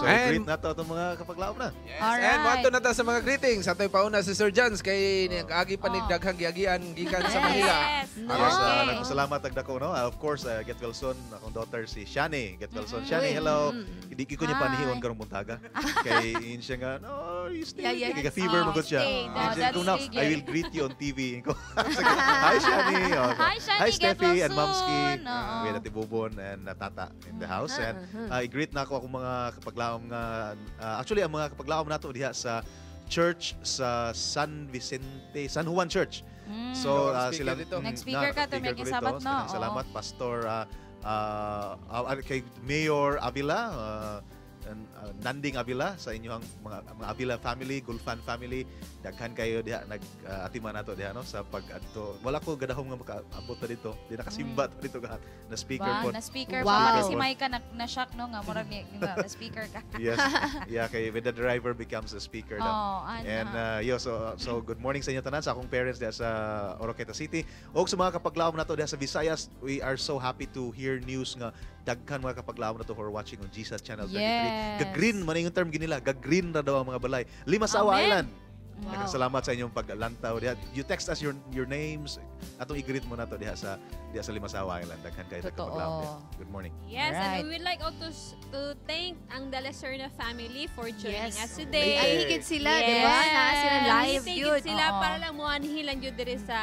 So, great na to itong mga kapaglaom na. Yes. And wato na ta sa mga greetings. Ato'y pauna si Sir Jans kay agi pa daghang giagian gikan sa Manila. Salamat tagdako, no? Of course, get well soon. Akong daughter si Shani. Get well soon. Shani, hello. Hindi ko niya panihon karong buntaga. Kay siya nga, no, you stay. Kaya fever mo siya. I will greet you on TV. Hi, Shani. Hi, Steffi and Mamski. We had Bubon and Tata in the house. And i-greet na ako akong mga kapaglaom nga. Actually, ang mga kapaglaom nato diha sa church sa San Juan Church. So, sila nag-speaker ka to may sabat, no? Salamat, Pastor kay Mayor Avila, Nanding Avila sa inyong mga Avila family, Gulfan family, daghan kayo diha nag-atiman nato diha, no, sa pag-adto. Wala ko gadahom nga makaabot na dito. Di nakasimba dito gahat na speaker po. Na speaker pa si Micah na shock, no, nga murag ni na speaker ka. Yes. Yeah, kay when the driver becomes a speaker daw. And so good morning sa inyo tanan, sa akong parents diha sa Oroqueta City. Og sa mga kapaglaom nato diha sa Visayas, we are so happy to hear news nga daghan mga kapaglaom nato who are watching on Jesus Channel 33. Gagreen man yung term ginila, gagreen na daw ang mga balay. Limasawa Island. Wow. Salamat sa inyong paglantaw diha. You text us your names atong i-greet mo nato diha sa Limasawa Island. Daghan kayo kapaglaom diha. Good morning. Yes, and we would like also to thank ang De La Serna family for joining us today. Ay higit sila, di ba? Na sila live yun. Sila para lang mo anhilan yun diri sa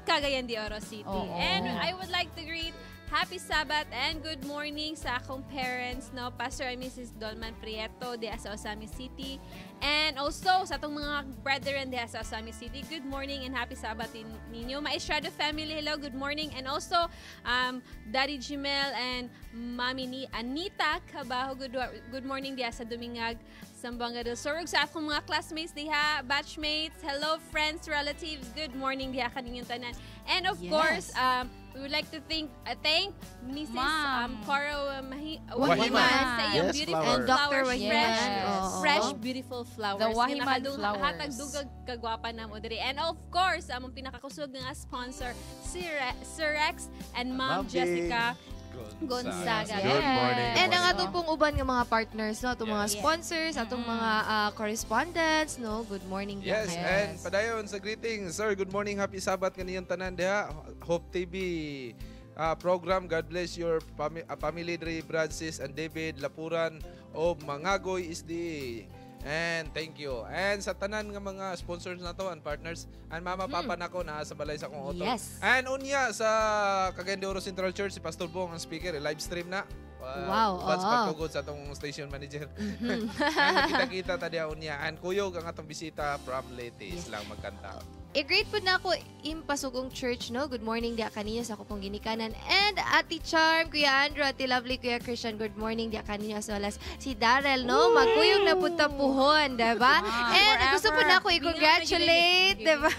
Cagayan de Oro City. And I would like to greet happy Sabbath and good morning sa akong parents, no, Pastor and Mrs. Dolman Prieto de sa Osami City. And also sa atong mga brethren de sa Osami City, good morning and happy Sabbath ninyo. Maestrado family, hello, good morning. And also Daddy Jimel and Mami ni Anita Cabajo, good morning diha sa Dumingag, Sambuanga del Sur. Sa akong mga classmates diha, batchmates, hello friends, relatives, good morning diha kaninyong tanan. And of course, we would like to thank Mrs. Cora Wahiman sa iyong beautiful flowers, fresh beautiful flowers. The Wahiman flowers. Hatag dugag kagwapa na mo diri. And of course, among pinakakusog nga sponsor, Sir Rex and Ma'am Jessica Gonzaga. Good morning. And ang atong pong uban nga mga partners, no, atong mga sponsors, atong mga correspondents, no, good morning. Yes, and padayon sa greetings. Sir, good morning, happy Sabbath kaniyong tanan diha. Hope TV program. God bless your family, Dre, Brad, Sis, and David Lapuran of Mangagoy Isdi. And thank you. And sa tanan nga mga sponsors na to and partners, and mama papa nako na sa balay sa akong auto. Yes. And unya sa Cagayan de Oro Central Church, si Pastor Bong ang speaker, live stream na. Wow. What's pagtugod sa atong station manager. And kita-kita tadi unya. And kuyog ang atong bisita from Leyte lang magkanta. I-greet po na ako impasugong church, no? Good morning diya kanina sa akong ginikanan. And Ate Charm, Kuya Andrew, Ate Lovely, Kuya Christian, good morning diya kanina as well as si Darrell, no? Magkuyong na punta puhon, diba? And gusto po na ako i-congratulate, diba?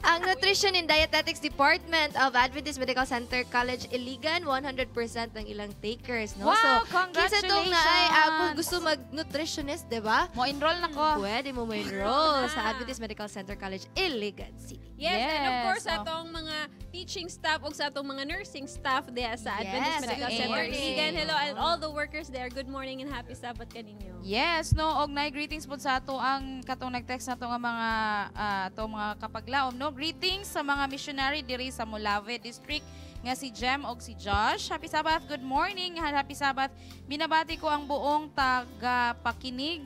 Ang Nutrition and Dietetics Department of Adventist Medical Center College Iligan, 100% ng ilang takers, no? Wow, so, congratulations! kinsa tong na ay gusto mag-nutritionist, diba? Mo enroll na ko. Pwede mo enroll sa Adventist Medical Center College Iligan City. Yes, and of course, atong mga teaching staff o sa atong mga nursing staff diha sa Adventist Medical Center Iligan. Hello, and all the workers there. Good morning and happy Sabbath kaninyo. Yes, no, og nay greetings po sa ato ang katong nag-text nato nga mga mga kapaglaom, no. Greetings sa mga missionary diri sa Molave District nga si Jem og si Josh. Happy Sabbath, good morning, happy Sabbath. Binabati ko ang buong taga-pakinig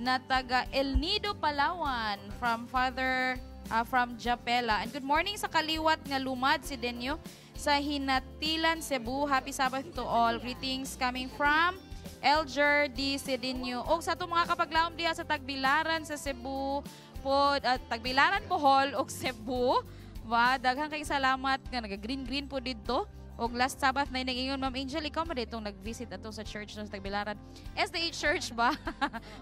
na taga El Nido, Palawan from Japela. And good morning sa kaliwat nga lumad si Denyo sa Hinatilan, Cebu. Happy Sabbath to all. Greetings coming from Elger D. Sedenyo. O sa itong mga kapaglaom diha sa Tagbilaran sa Cebu, Tagbilaran, Bohol o Cebu. Daghang kay salamat nga naga-green-green po dito. Og last Sabbath na nag-ingon, Ma'am Angel, ikaw man itong nag-visit ato sa church ng Tagbilaran. SDA Church ba?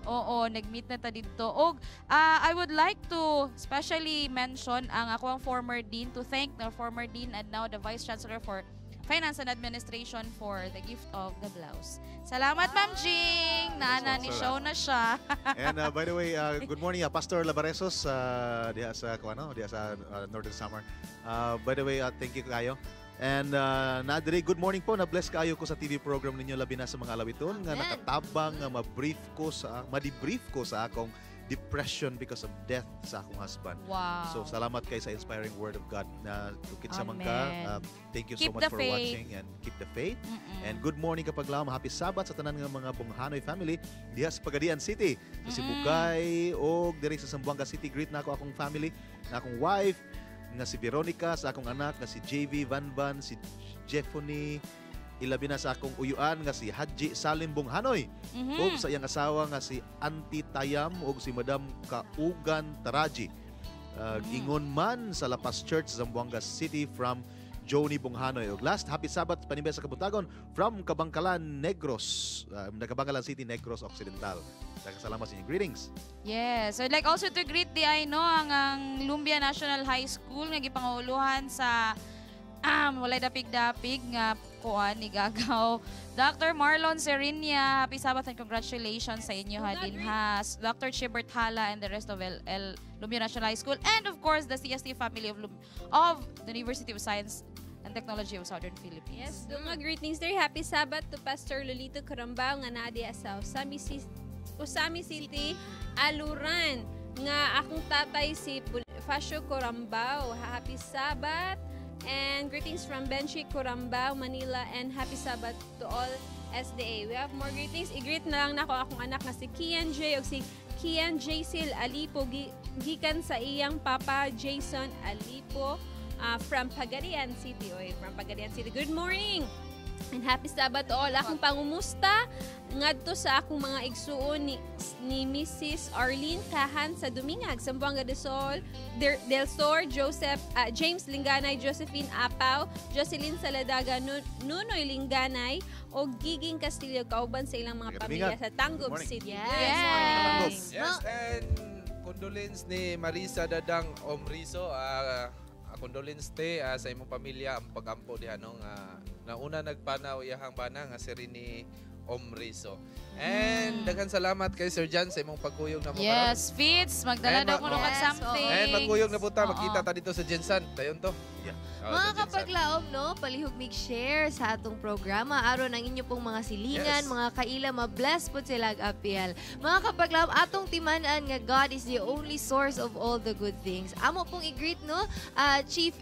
Oo, nag-meet na ta dito. Og I would like to especially mention ang ako ang former dean, to thank the former dean and now the Vice Chancellor for Finance and Administration for the gift of the blouse. Salamat, Ma'am Jing! Naana ni show na siya. And by the way, good morning, Pastor Labaresos, diha sa Northern Samar. By the way, thank you kayo. And naadiri, good morning po, na-bless kayo ko sa TV program ninyo, labi na sa mga alawiton, nga nakatabang, nga ma-debrief ko sa akong depression because of death sa akong husband. Wow. So salamat kay sa inspiring word of God na tukit sa mangka. Thank you so much for watching and keep the faith. And good morning kapaglaom, happy Sabbath sa tanan nga mga Bunghanoy family diha sa Pagadian City. Sa Sibugay o diri sa Zamboanga City. Greet na ako akong family, na akong wife, nga si Veronica, sa akong anak nga si JV Van, si Jeffony, ilabi na sa akong uyuan nga si Haji Salim Bunghanoy, o sa iyang asawa nga si Auntie Tayam o si Madam Kaugan Taraji. Ingon man sa Lapas Church, Zamboanga City from Joni Bunghanoy. Og last, happy Sabbath Panimbaya sa Kabuntagon from Kabangkalan, Negros, Kabangkalan City, Negros Occidental. Salamat sa inyo. Greetings. Yes. So I'd like also to greet ang Lumbia National High School nga gipanguluhan sa walay dapig-dapig nga kuan ni Gagaw. Dr. Marlon Serinia, happy Sabbath and congratulations sa inyo din ha. Dr. Chibert Hala and the rest of Lumbia National High School, and of course the CST family of the University of Science and Technology of Southern Philippines. Yes, mga greetings there. Happy Sabbath to Pastor Lolito Corambao nga naadi sa Usami City, Aluran. Nga akong tatay si Fascio Corambao. Happy Sabbath. And greetings from Benchi, Corambao, Manila, and happy Sabbath to all SDA. We have more greetings. I-greet na lang nako akong anak na si Kian J o si Kian Jaysil Alipo gikan sa iyang papa Jason Alipo from Pagadian City. From Pagadian City. Good morning! And happy Sabbath to all. Akong pangumusta ngadto sa akong mga igsuon ni Mrs. Arlene Kahan sa Dumingag, Zamboanga del Sur, James Linganay, Josephine Apaw, Jocelyn Saladaga, Nunoy Linganay, o Giging Castillo, kauban sa ilang mga pamilya sa Tangub City. Yes, and condolence ni Marisa Dadang Omriso. Condolence sa imong pamilya ang pagampo diha nauna nagpanaw iyahang bana nga si Rini Omriso. And daghan salamat kay Sir Jan sa imong pagkuyog na mo. Yes, Fitz, magdala daw ko ng something. And magkuyog na buta, makita ta dito sa Jensan. Dayon to. Mga kapaglaom, palihog mig-share sa atong programa. Aron ang inyo pong mga silingan, mga kaila, ma-bless po sila ag-appeal. Mga kapaglaom, atong timanan nga God is the only source of all the good things. Amo pong i-greet, Chief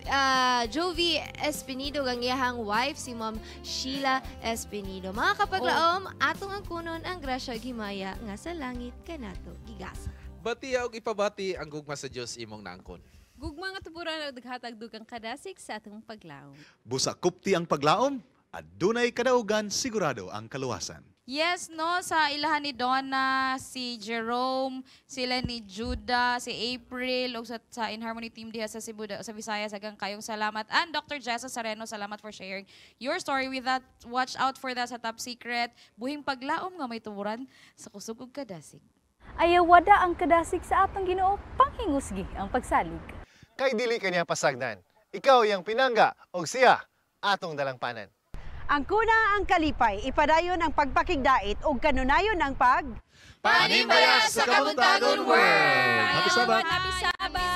Jovi Espinido, ang iyahang wife, si Ma'am Sheila Espinido. Mga kapaglaom, atong ang kunon ang grasya gimaya nga sa langit kanato gigasa. Bati og ipabati ang gugma sa Dios imong naangkon. Gugma nga tupuran ang naghatag dugang kadasig sa atong paglaom. Busa kupti ang paglaom, at dunay kadaugan sigurado ang kaluwasan. Yes, sa ilahan ni Donna, si Jerome, sila ni Judah, si April, o sa In Harmony team diha sa Cebu, sa Visayas, agang kayong salamat. And Dr. Jessa Sareno, salamat for sharing your story with that. Watch out for that sa Top Secret. Buhing paglaom nga may tuburan sa kusog ug kadasig. Ayaw wada ang kadasig sa atong Ginoo, panghingusgi ang pagsalig. Kay dili kaniya pasagdan. Ikaw yang pinangga og siya atong dalangpanan. Ang kuna ang kalipay, ipadayon ang pagpakigdait o kanunayon ang Panimbaya sa Kabuntagon World! Happy Sabbath! Happy Sabbath!